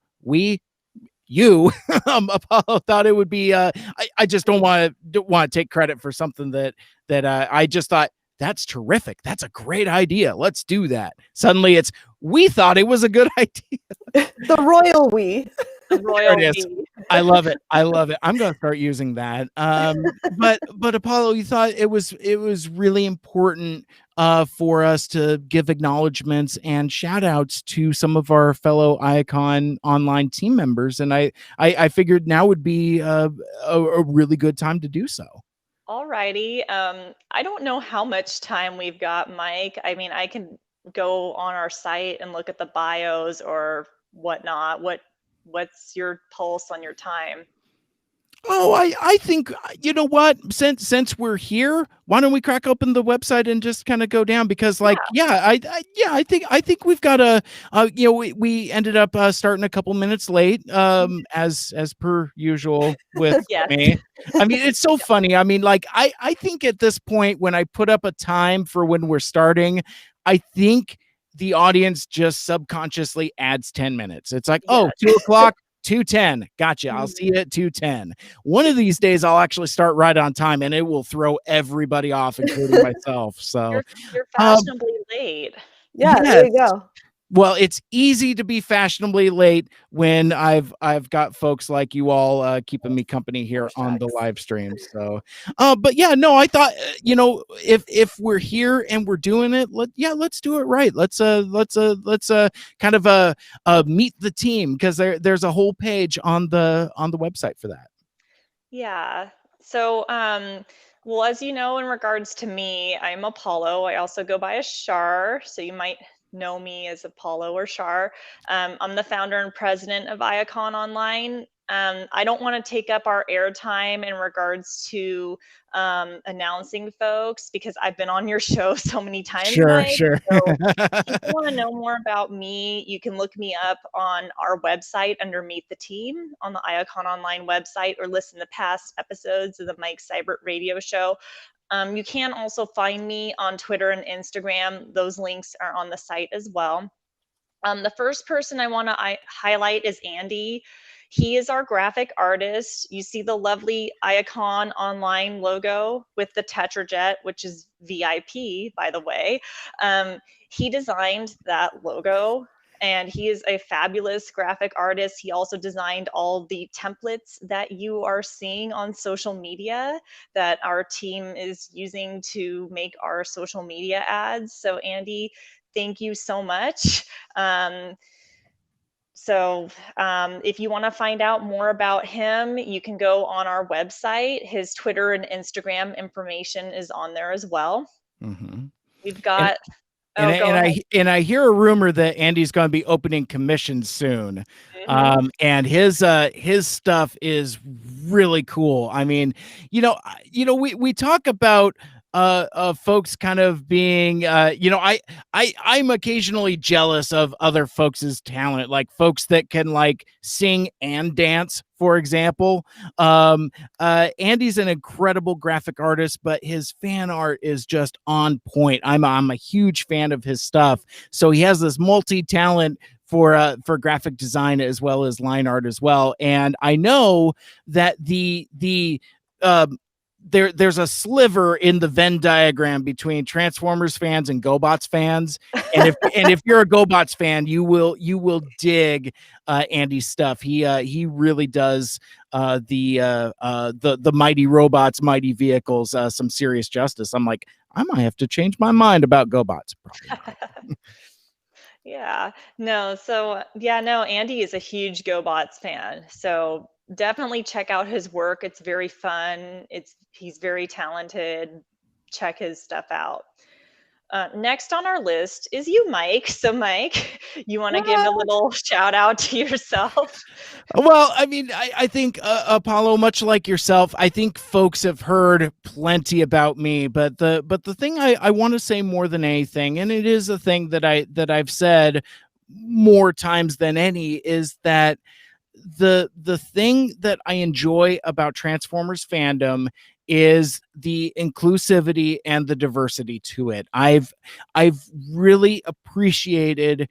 you Apollo thought it would be I just don't want to take credit for something that I just thought, that's terrific, that's a great idea, let's do that. Suddenly we thought it was a good idea.
The royal we.
The royal
There it is.
we.
I love it. I'm going to start using that. But Apollo, you thought it was really important for us to give acknowledgments and shout outs to some of our fellow Iacon online team members. And I figured now would be a really good time to do so.
All righty. I don't know how much time we've got, Mike. I mean, I can go on our site and look at the bios or whatnot. What's your pulse on your time?
Oh, I think, you know what, since we're here, why don't we crack open the website and just kind of go down, because I think we've got we ended up starting a couple minutes late, as per usual with
Yes.
me. I mean, it's so funny. I mean, I think at this point, when I put up a time for when we're starting, I think the audience just subconsciously adds 10 minutes. It's like,
Yes.
2:00, 2:10. Gotcha. I'll see you at 2:10. One of these days, I'll actually start right on time, and it will throw everybody off, including myself. So
You're fashionably late.
Yeah, there you go.
Well, it's easy to be fashionably late when I've got folks like you all keeping me company here on the live stream. So, but yeah, no, I thought, if we're here and we're doing it, let's do it right. Let's kind of meet the team, because there's a whole page on the website for that.
Yeah. So, well, as you know, in regards to me, I'm Apollo. I also go by a Shar, so you might know me as Apollo or Shar. I'm the founder and president of Iacon Online. I don't want to take up our airtime in regards to announcing folks, because I've been on your show so many times.
Sure,
Mike.
sure.
So if you want to know more about me, you can look me up on our website under Meet the Team on the Iacon Online website, or listen to past episodes of the Mike Seibert radio show. You can also find me on Twitter and Instagram. Those links are on the site as well. The first person I want to highlight is Andy. He is our graphic artist. You see the lovely Iacon Online logo with the Tetrajet, which is VIP, by the way. He designed that logo, and he is a fabulous graphic artist. He also designed all the templates that you are seeing on social media that our team is using to make our social media ads. So Andy, thank you so much. If you want to find out more about him, you can go on our website. His Twitter and Instagram information is on there as well.
Mm-hmm.
We've got...
And I hear a rumor that Andy's going to be opening commissions soon.
Mm-hmm.
And his stuff is really cool. I mean, we talk about folks kind of being, I'm occasionally jealous of other folks' talent, like folks that can sing and dance, for example. Andy's an incredible graphic artist, but his fan art is just on point. I'm a huge fan of his stuff. So he has this multi-talent for graphic design as well as line art as well. And I know that there's a sliver in the Venn diagram between Transformers fans and GoBots fans, and if you're a GoBots fan, you will dig Andy's stuff. He really does the mighty robots, mighty vehicles some serious justice. I'm like, I might have to change my mind about GoBots.
Yeah, no. So Andy is a huge GoBots fan. So definitely check out his work. It's very fun. He's very talented. Check his stuff out. Next on our list is you, Mike. So, Mike, you want to give a
What?
little shout out to yourself?
Well, I mean, I think Apollo, much like yourself, I think folks have heard plenty about me. But the thing I want to say more than anything, and it is a thing that I've said more times than any, is that the thing that I enjoy about Transformers fandom is the inclusivity and the diversity to it. I've really appreciated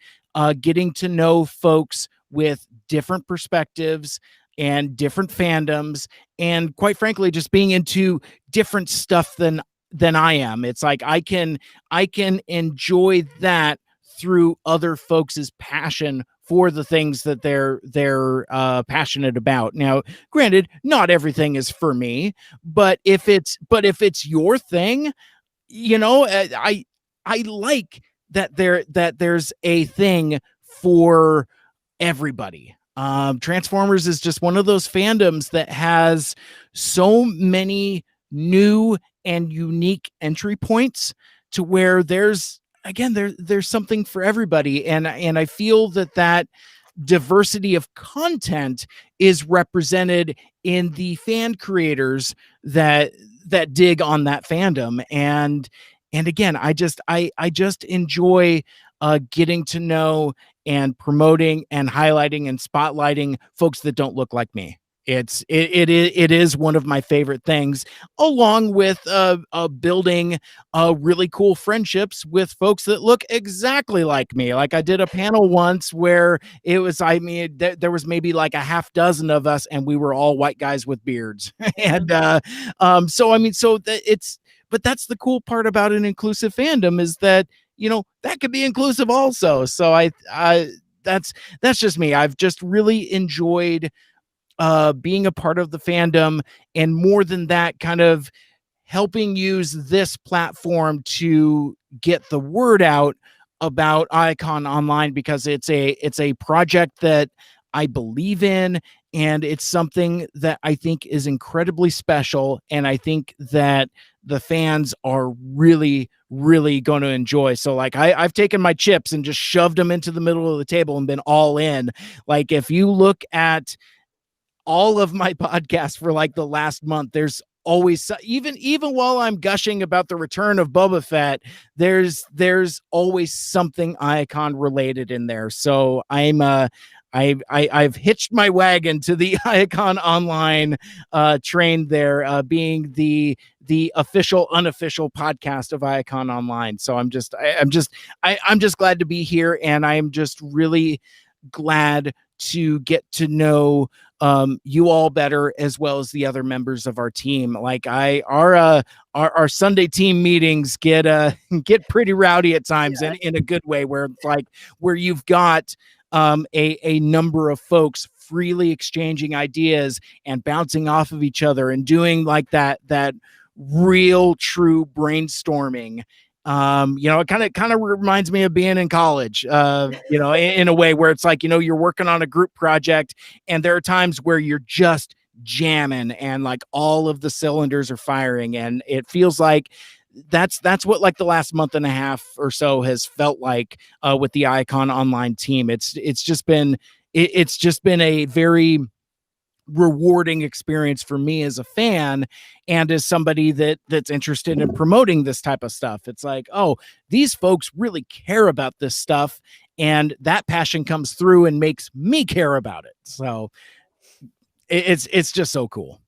getting to know folks with different perspectives and different fandoms, and quite frankly, just being into different stuff than I am. It's like I can enjoy that through other folks' passion for the things that they're passionate about. Now, granted, not everything is for me, but if it's your thing, I like that there's a thing for everybody. Transformers is just one of those fandoms that has so many new and unique entry points to where there's something for everybody, and I feel that diversity of content is represented in the fan creators that dig on that fandom. And again, I just enjoy getting to know and promoting and highlighting and spotlighting folks that don't look like me. It is one of my favorite things, along with building really cool friendships with folks that look exactly like me. Like, I did a panel once where there was maybe like a half dozen of us, and we were all white guys with beards. And so that it's but that's the cool part about an inclusive fandom, is that that could be inclusive also. So I that's just me. I've just really enjoyed being a part of the fandom, and more than that, kind of helping use this platform to get the word out about Icon Online, because it's a project that I believe in, and it's something that I think is incredibly special, and I think that the fans are really, really going to enjoy. So, like, I've taken my chips and just shoved them into the middle of the table and been all in. Like, if you look at all of my podcasts for like the last month, there's always, even while I'm gushing about the return of Boba Fett, there's always something Icon related in there. So I've hitched my wagon to the Icon Online train there, being the official unofficial podcast of Icon Online. So I'm just glad to be here, and I'm just really glad to get to know you all better, as well as the other members of our team. Like, our Sunday team meetings get get pretty rowdy at times,
Yeah.
in a good way, where it's like where you've got a number of folks freely exchanging ideas and bouncing off of each other and doing like that real true brainstorming. It kind of reminds me of being in college, in a way where it's like, you're working on a group project, and there are times where you're just jamming and like all of the cylinders are firing, and it feels like that's what like the last month and a half or so has felt like with the Icon Online team. It's just been a very rewarding experience for me as a fan, and as somebody that's interested in promoting this type of stuff. It's like, oh, these folks really care about this stuff, and that passion comes through and makes me care about it. So it's just so cool.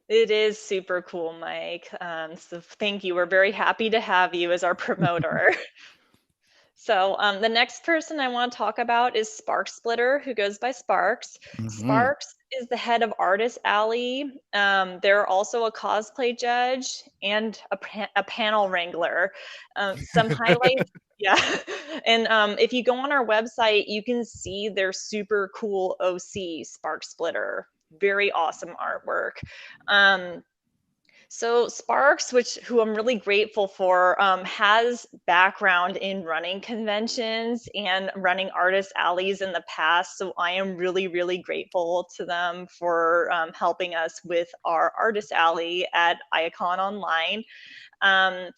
It is super cool, Mike. So thank you. We're very happy to have you as our promoter. So the next person I want to talk about is Spark Splitter, who goes by Sparks.
Mhm.
Sparks is the head of Artist Alley. They're also a cosplay judge and a panel wrangler. Some highlights, yeah. And if you go on our website, you can see their super cool OC, Spark Splitter. Very awesome artwork. So Sparks, who I'm really grateful for, has background in running conventions and running artist alleys in the past. So I am really, really grateful to them for helping us with our artist alley at Icon Online. Um,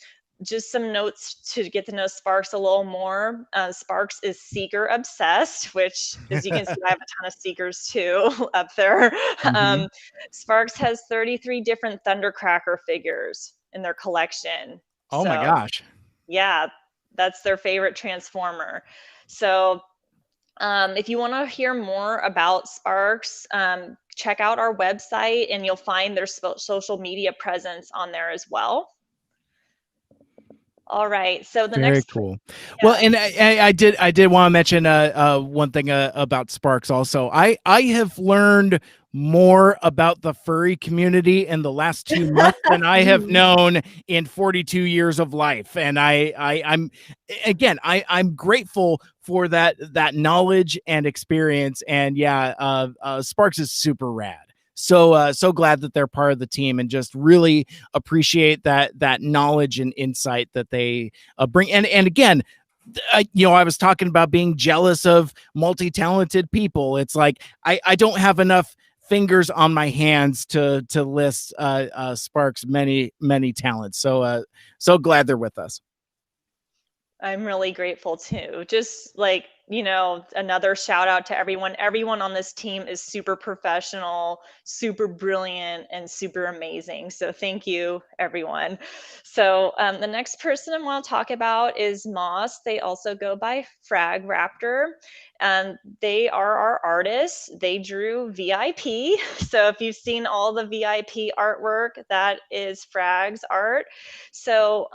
just some notes to get to know Sparks a little more. Sparks is seeker obsessed, which, as you can see, I have a ton of seekers too up there.
Mhm.
Sparks has 33 different Thundercracker figures in their collection.
Oh my
So
gosh.
yeah, that's their favorite Transformer. So if you want to hear more about Sparks, check out our website and you'll find their social media presence on there as well. All right. So the
Very
next,
cool. Well,
yeah.
and I did want to mention one thing about Sparks also. I have learned more about the furry community in the last 2 months than I have known in 42 years of life. And I'm again, I'm grateful for that knowledge and experience. And yeah, Sparks is super rad. So glad that they're part of the team, and just really appreciate that knowledge and insight that they bring. And again, I was talking about being jealous of multi-talented people. It's like I don't have enough fingers on my hands to list Sparks' many talents. So glad they're with us.
I'm really grateful too. Just like, another shout out to everyone. Everyone on this team is super professional, super brilliant, and super amazing. So thank you, everyone. So the next person I want to talk about is Moss. They also go by Frag Raptor. They are our artists. They drew VIP. So if you've seen all the VIP artwork, that is Frag's art. So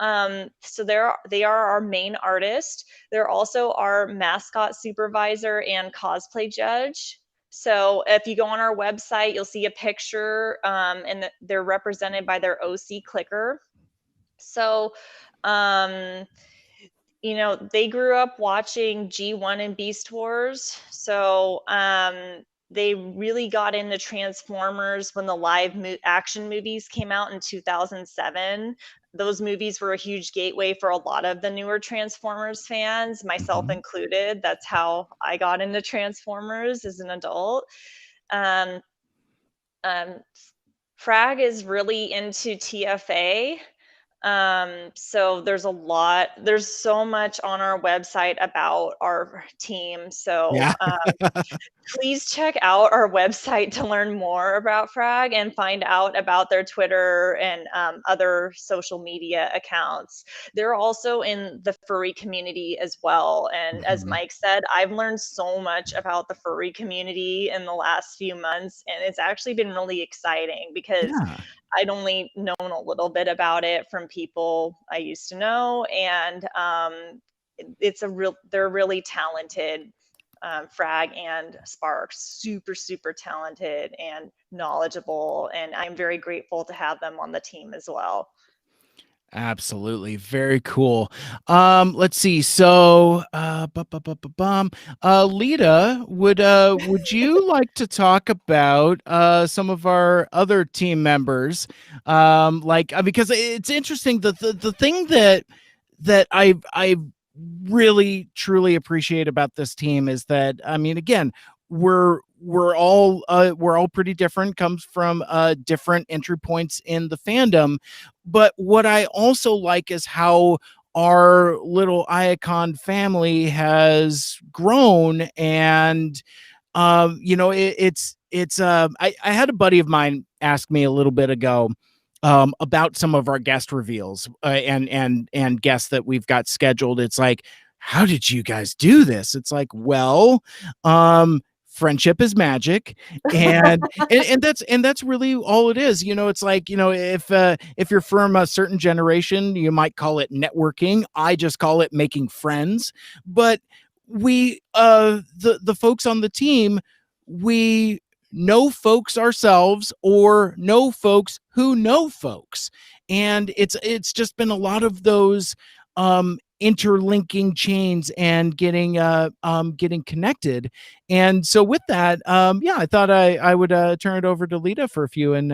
they are our main artist. They're also our mascot supervisor and cosplay judge. So if you go on our website, you'll see a picture, and they're represented by their OC clicker. So, they grew up watching G1 and Beast Wars. So they really got into Transformers when the live action movies came out in 2007. Those movies were a huge gateway for a lot of the newer Transformers fans, myself included. That's how I got into Transformers as an adult. Um, Frag is really into TFA. So there's so much on our website about our team. So
Yeah.
please check out our website to learn more about Frag and find out about their Twitter and other social media accounts. They're also in the furry community as well. And as Mike said, I've learned so much about the furry community in the last few months, and it's actually been really exciting because
Yeah.
I'd only known a little bit about it from people I used to know, and they're really talented. Frag and Sparks, super talented and knowledgeable, and I'm very grateful to have them on the team as well.
Absolutely. Very cool. Let's see. So, Lita, would you like to talk about some of our other team members? Because it's interesting, the thing that I really truly appreciate about this team is that, I mean, again, we're all pretty different, comes from different entry points in the fandom. But what I also like is how our little Iacon family has grown. And I had a buddy of mine ask me a little bit ago about some of our guest reveals and guests that we've got scheduled. It's like, how did you guys do this? It's like, well, friendship is magic, and that's really all it is. It's like, if you're from a certain generation, you might call it networking. I just call it making friends. But we the folks on the team, we know folks ourselves or know folks who know folks, and it's just been a lot of those interlinking chains and getting connected. And so with that, I thought I would turn it over to Lita for a few, and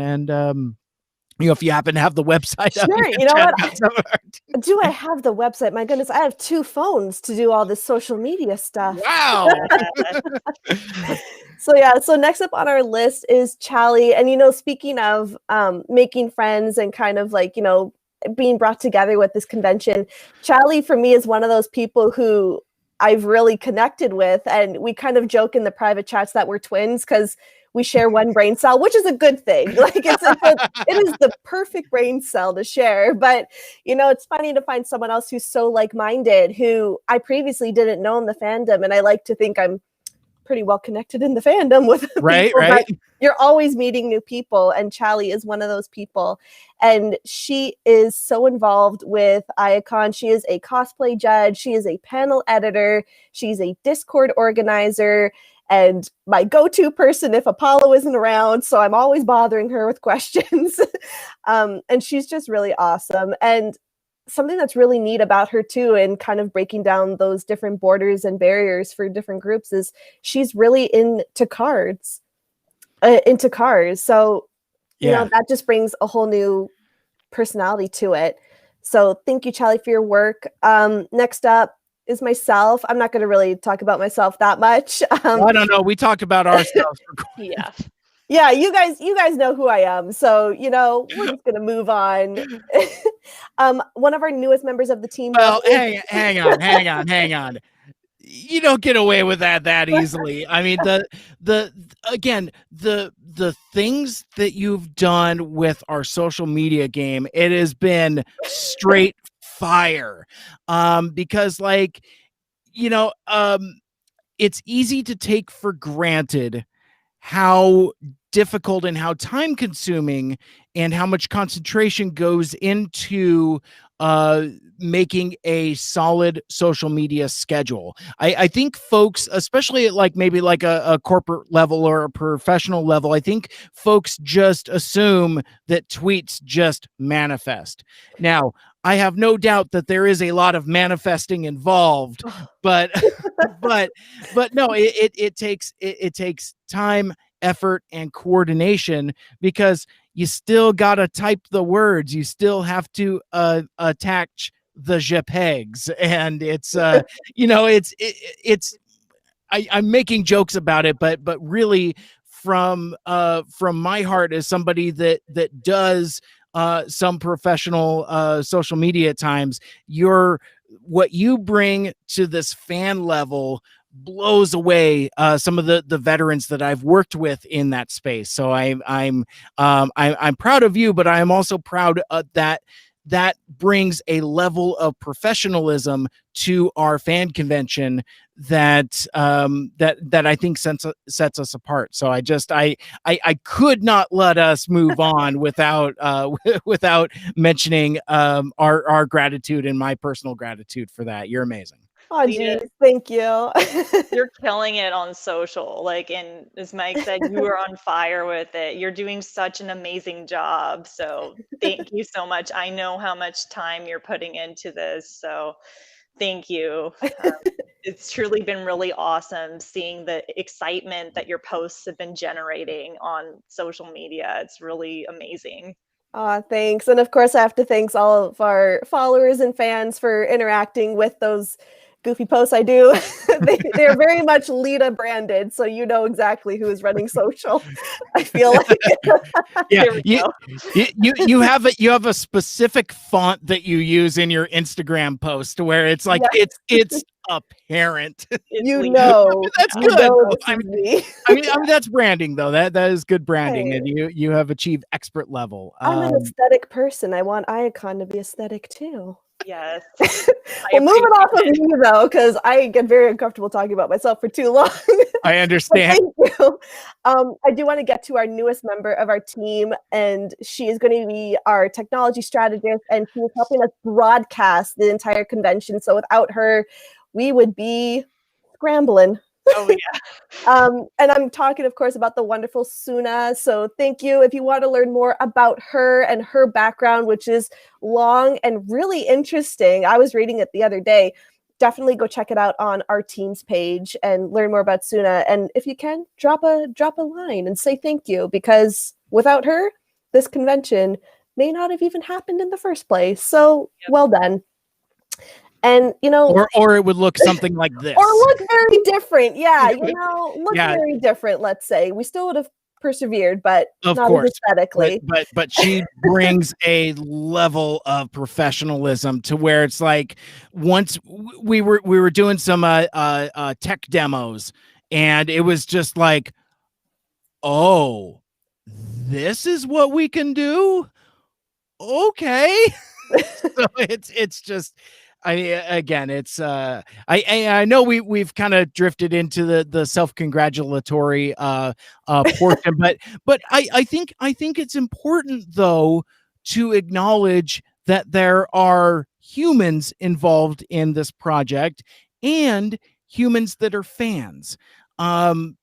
if you happen to have the website up,
Sure. You know what? Do I have the website? My goodness, I have 2 phones to do all this social media stuff.
Wow.
So next up on our list is Chally. And, speaking of making friends and kind of like, being brought together with this convention. Charlie, for me, is one of those people who I've really connected with, and we kind of joke in the private chats that we're twins because we share one brain cell, which is a good thing. Like it is the perfect brain cell to share. But it's funny to find someone else who's so like-minded, who I previously didn't know in the fandom, and I like to think I'm pretty well connected in the fandom with
right.
You're always meeting new people, and Charlie is one of those people. And she is so involved with Iacon. She is a cosplay judge. She is a panel editor. She's a Discord organizer and my go-to person if Apollo isn't around. So I'm always bothering her with questions. And she's just really awesome. And something that's really neat about her too, and kind of breaking down those different borders and barriers for different groups, is she's really into cars. So, that just brings a whole new personality to it. So thank you, Charlie, for your work. Next up is myself. I'm not going to really talk about myself that much.
I don't know. We talked about ourselves.
Yeah, you guys know who I am. So, we're just going to move on. One of our newest members of the team.
Well, hang on. You don't get away with that easily. I mean, the things that you've done with our social media game, it has been straight fire. Because it's easy to take for granted how difficult and how time consuming and how much concentration goes into making a solid social media schedule. I think folks, especially at maybe a corporate level or a professional level, I think folks just assume that tweets just manifest. Now, I have no doubt that there is a lot of manifesting involved, but no, it takes time, effort, and coordination, because you still got to type the words. You still have to attach the JPEGs, and I'm making jokes about it, but really from my heart, as somebody that does some professional social media at times, what you bring to this fan level blows away some of the veterans that I've worked with in that space. So I'm proud of you, but I am also proud that brings a level of professionalism to our fan convention that I think sets us apart. So I could not let us move on without mentioning our gratitude and my personal gratitude for that. You're amazing.
Oh, geez, thank you.
You're killing it on social. And as Mike said, you are on fire with it. You're doing such an amazing job. So thank you so much. I know how much time you're putting into this. So thank you. It's truly been really awesome seeing the excitement that your posts have been generating on social media. It's really amazing.
Thanks. And of course, I have to thank all of our followers and fans for interacting with those goofy posts I do. They're very much Lita branded, so you know exactly who is running social. I feel like
you have a specific font that you use in your Instagram post where it's it's apparent.
That's good.
I mean, that's branding though. That is good branding, and you have achieved expert level.
I'm an aesthetic person. I want Iacon to be aesthetic too.
Yes.
Well, moving off of me though, because I get very uncomfortable talking about myself for too long.
I understand.
Thank you. I do want to get to our newest member of our team, and she is going to be our technology strategist, and she is helping us broadcast the entire convention. So without her, we would be scrambling.
Oh yeah.
And I'm talking, of course, about the wonderful Suna. So thank you. If you want to learn more about her and her background, which is long and really interesting, I was reading it the other day. Definitely go check it out on our team's page and learn more about Suna. And if you can, drop a line and say thank you, because without her, this convention may not have even happened in the first place. So well done. And
or it would look something like this,
or look very different. Yeah, look very different. Let's say we still would have persevered, but
Of
not
course.
as aesthetically.
But she brings a level of professionalism to where it's like once we were doing some tech demos, and it was just like, oh, this is what we can do. Okay. So it's just, again, it's I know we've kind of drifted into the self-congratulatory portion, but I think it's important though to acknowledge that there are humans involved in this project and humans that are fans.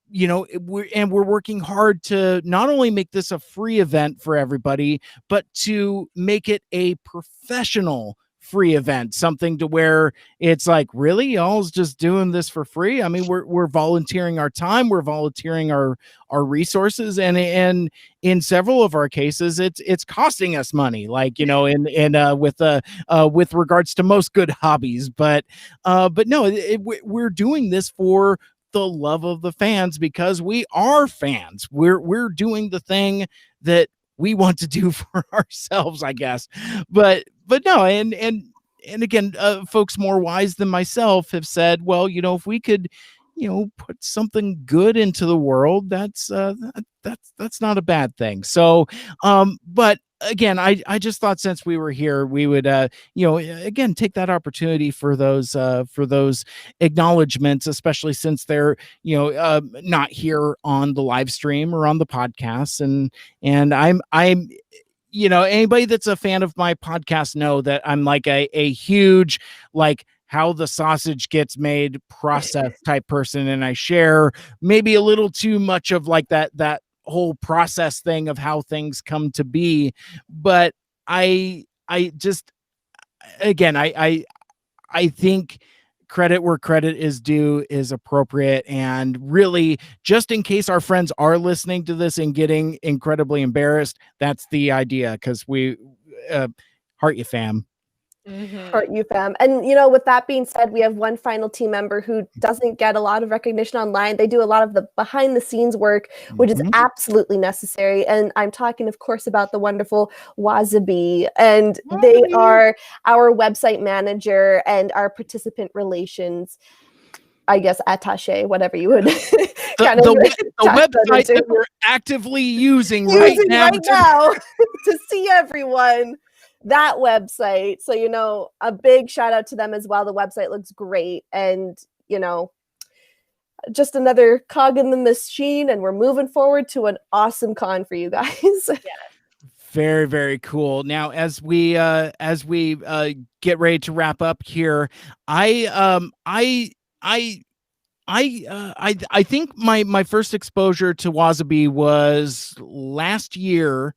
We're working hard to not only make this a free event for everybody, but to make it a professional free event, something to where it's like, really, y'all's just doing this for free? I mean, we're volunteering our time, we're volunteering our resources, and in several of our cases, it's costing us money, like, with regards to most good hobbies, but no, we're doing this for the love of the fans, because we are fans. We're doing the thing that we want to do for ourselves, I guess. But no, and again, folks more wise than myself have said, well, if we could, put something good into the world, that's not a bad thing. So, but again, I just thought since we were here, we would, again, take that opportunity for those acknowledgments, especially since they're, not here on the live stream or on the podcast. And I'm anybody that's a fan of my podcast know that I'm like a huge, like, how the sausage gets made process type person. And I share maybe a little too much of like that whole process thing of how things come to be. But I just, again, I think credit where credit is due is appropriate. And really, just in case our friends are listening to this and getting incredibly embarrassed, that's the idea. Because we heart you, fam.
Heart you, fam. And with that being said, we have one final team member who doesn't get a lot of recognition online. They do a lot of the behind the scenes work, which is absolutely necessary. And I'm talking, of course, about the wonderful Wasabi. And they are our website manager and our participant relations, I guess, attaché, whatever you would
the website that we're actively using right now
to see everyone. That website. So, a big shout out to them as well. The website looks great. And, just another cog in the machine. And we're moving forward to an awesome con for you guys.
Yes.
Very, very cool. Now, as we get ready to wrap up here, I think my first exposure to Wasabi was last year.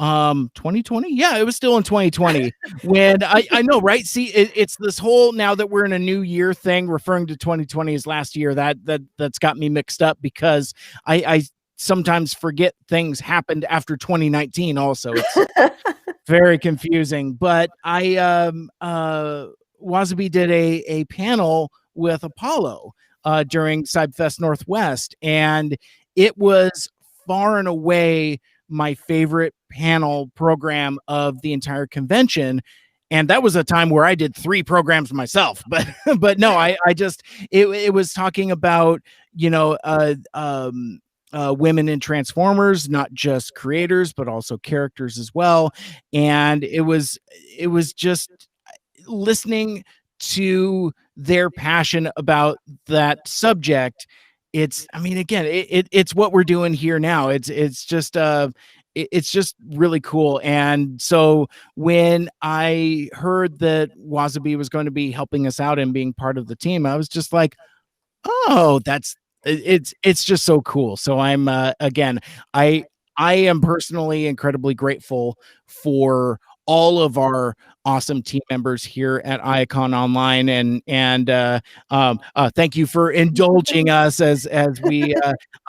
2020. Yeah, it was still in 2020 when I know, right? See, it's this whole, now that we're in a new year thing, referring to 2020 as last year, that's got me mixed up, because I sometimes forget things happened after 2019 also. It's very confusing. But Wasabi did a panel with Apollo during CyberFest Northwest, and it was far and away my favorite panel program of the entire convention. And that was a time where I did 3 programs myself, but no, I just, it was talking about, women in Transformers, not just creators, but also characters as well. And it was just listening to their passion about that subject. It's what we're doing here now. It's just really cool. And so when I heard that Wasabi was going to be helping us out and being part of the team, I was just like, oh, it's just so cool. So I'm again, I am personally incredibly grateful for all of our awesome team members here at Iacon Online, and thank you for indulging us as we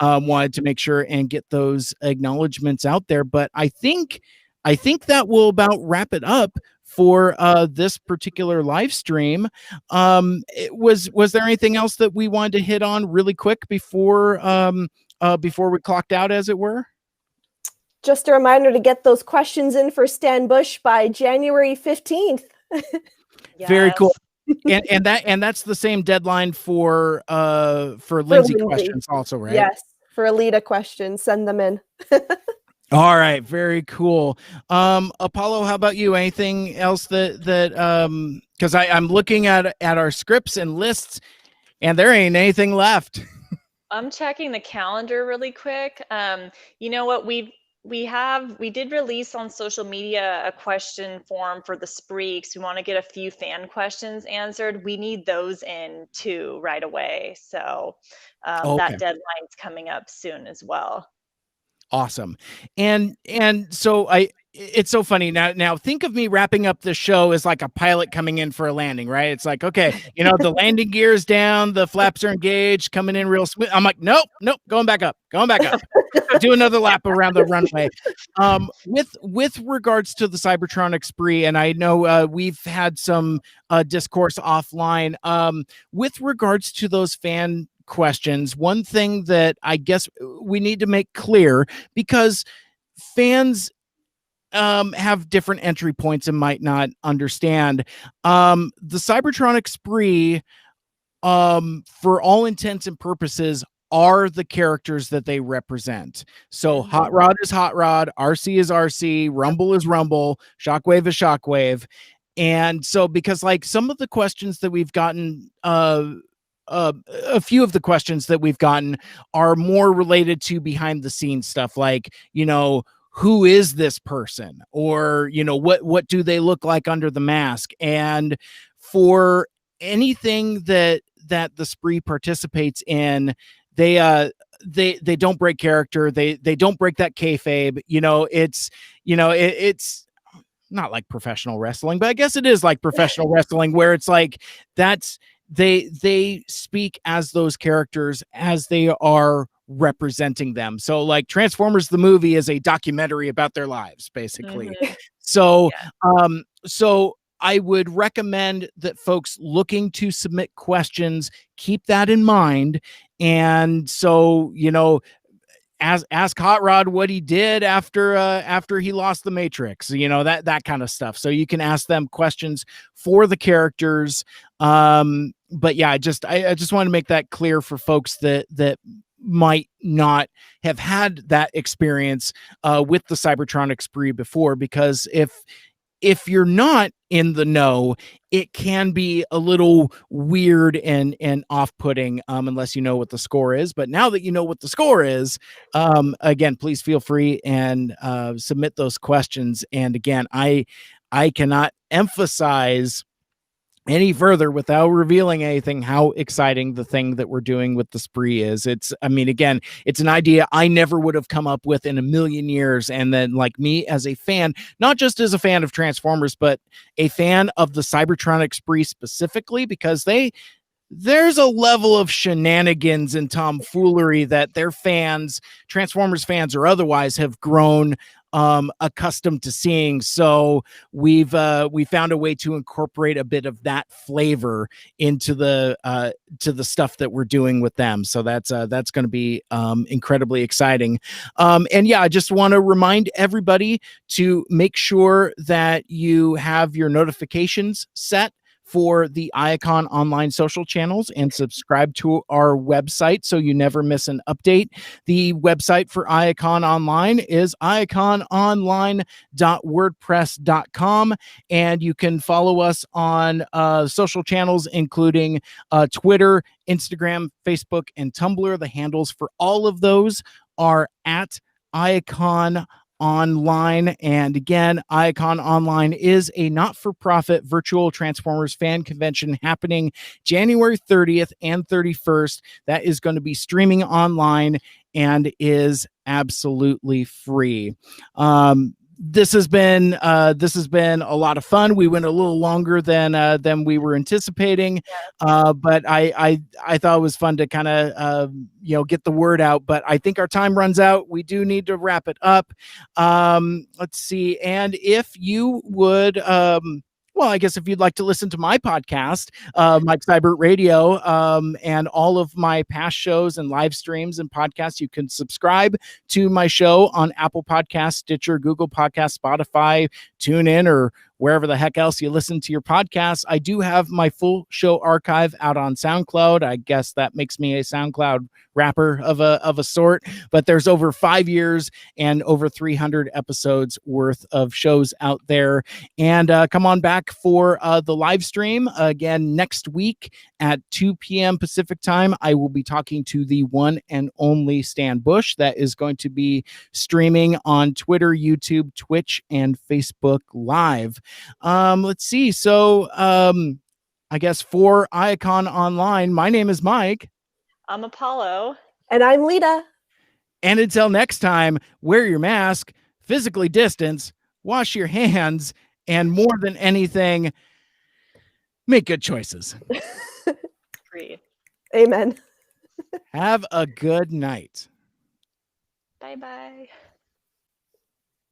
wanted to make sure and get those acknowledgments out there. But I think that will about wrap it up for this particular live stream. Was there anything else that we wanted to hit on really quick before before we clocked out, as it were?
Just a reminder to get those questions in for Stan Bush by January 15th.
Very cool.
Yes.
And that's the same deadline for Lindsay questions also, right?
Yes, for Alita questions, send them in.
All right, very cool. Apollo, how about you? Anything else that because I'm looking at our scripts and lists, and there ain't anything left.
I'm checking the calendar really quick. You know what? We did release on social media a question form for the spree because we want to get a few fan questions answered. We need those in too right away. So
Okay.
that deadline's coming up soon as well.
Awesome. And so it's so funny now think of me wrapping up the show as like a pilot coming in for a landing, right? It's like, okay, the landing gear is down, the flaps are engaged, coming in real smooth. I'm like, nope, going back up. Do another lap around the runway. With regards to the Cybertronic spree, and I know we've had some discourse offline, with regards to those fan questions, one thing that I guess we need to make clear, because fans have different entry points and might not understand, the Cybertronic spree, for all intents and purposes, are the characters that they represent. So Hot Rod is Hot Rod, RC is RC, Rumble is Rumble, Shockwave is Shockwave. And so, because like some of the questions that we've gotten, a few of the questions that we've gotten are more related to behind the scenes stuff, like, who is this person, or what do they look like under the mask? And for anything that the spree participates in, they don't break character, they don't break that kayfabe. It's not like professional wrestling, but I guess it is like professional wrestling, where it's like they speak as those characters as they are representing them. So like Transformers the movie is a documentary about their lives, basically.
Mhm.
So
Yeah.
so I would recommend that folks looking to submit questions keep that in mind. And so, ask Hot Rod what he did after he lost the Matrix, that kind of stuff. So you can ask them questions for the characters. But yeah, I just want to make that clear for folks that might not have had that experience with the Cybertronic spree before, because if you're not in the know, it can be a little weird and off-putting, unless you know what the score is. But now that you know what the score is, again, please feel free and submit those questions. And again, I cannot emphasize any further without revealing anything how exciting the thing that we're doing with the spree is. Again, it's an idea I never would have come up with in a million years. And then, like, me as a fan, not just as a fan of Transformers, but a fan of the Cybertronic spree specifically, because there's a level of shenanigans and tomfoolery that their fans, Transformers fans or otherwise, have grown accustomed to seeing. So we found a way to incorporate a bit of that flavor into the stuff that we're doing with them. So that's going to be incredibly exciting. And yeah, I just want to remind everybody to make sure that you have your notifications set for the Iacon online social channels and subscribe to our website so you never miss an update. The website for Iacon Online is iacononline.wordpress.com, and you can follow us on social channels including Twitter, Instagram, Facebook, and Tumblr. The handles for all of those are at Iacon Online. And again, Iacon Online is a not-for-profit virtual Transformers fan convention happening January 30th and 31st. That is going to be streaming online and is absolutely free. This has been a lot of fun. We went a little longer than we were anticipating, but I thought it was fun to kind of get the word out. But I think our time runs out. We do need to wrap it up. Let's see. And if you would Well, I guess if you'd like to listen to my podcast, Mike Seibert Radio, and all of my past shows and live streams and podcasts, you can subscribe to my show on Apple Podcasts, Stitcher, Google Podcasts, Spotify, TuneIn, or wherever the heck else you listen to your podcasts. I do have my full show archive out on SoundCloud. I guess that makes me a SoundCloud rapper of a sort, but there's over 5 years and over 300 episodes worth of shows out there. And come on back for the live stream again next week at 2 p.m. Pacific time. I will be talking to the one and only Stan Bush. That is going to be streaming on Twitter, YouTube, Twitch, and Facebook Live. Let's see. So I guess for Icon Online, my name is Mike.
I'm Apollo.
And I'm Lita.
And until next time, wear your mask, physically distance, wash your hands, and more than anything, make good choices.
Agreed.
Amen.
Have a good night.
Bye-bye.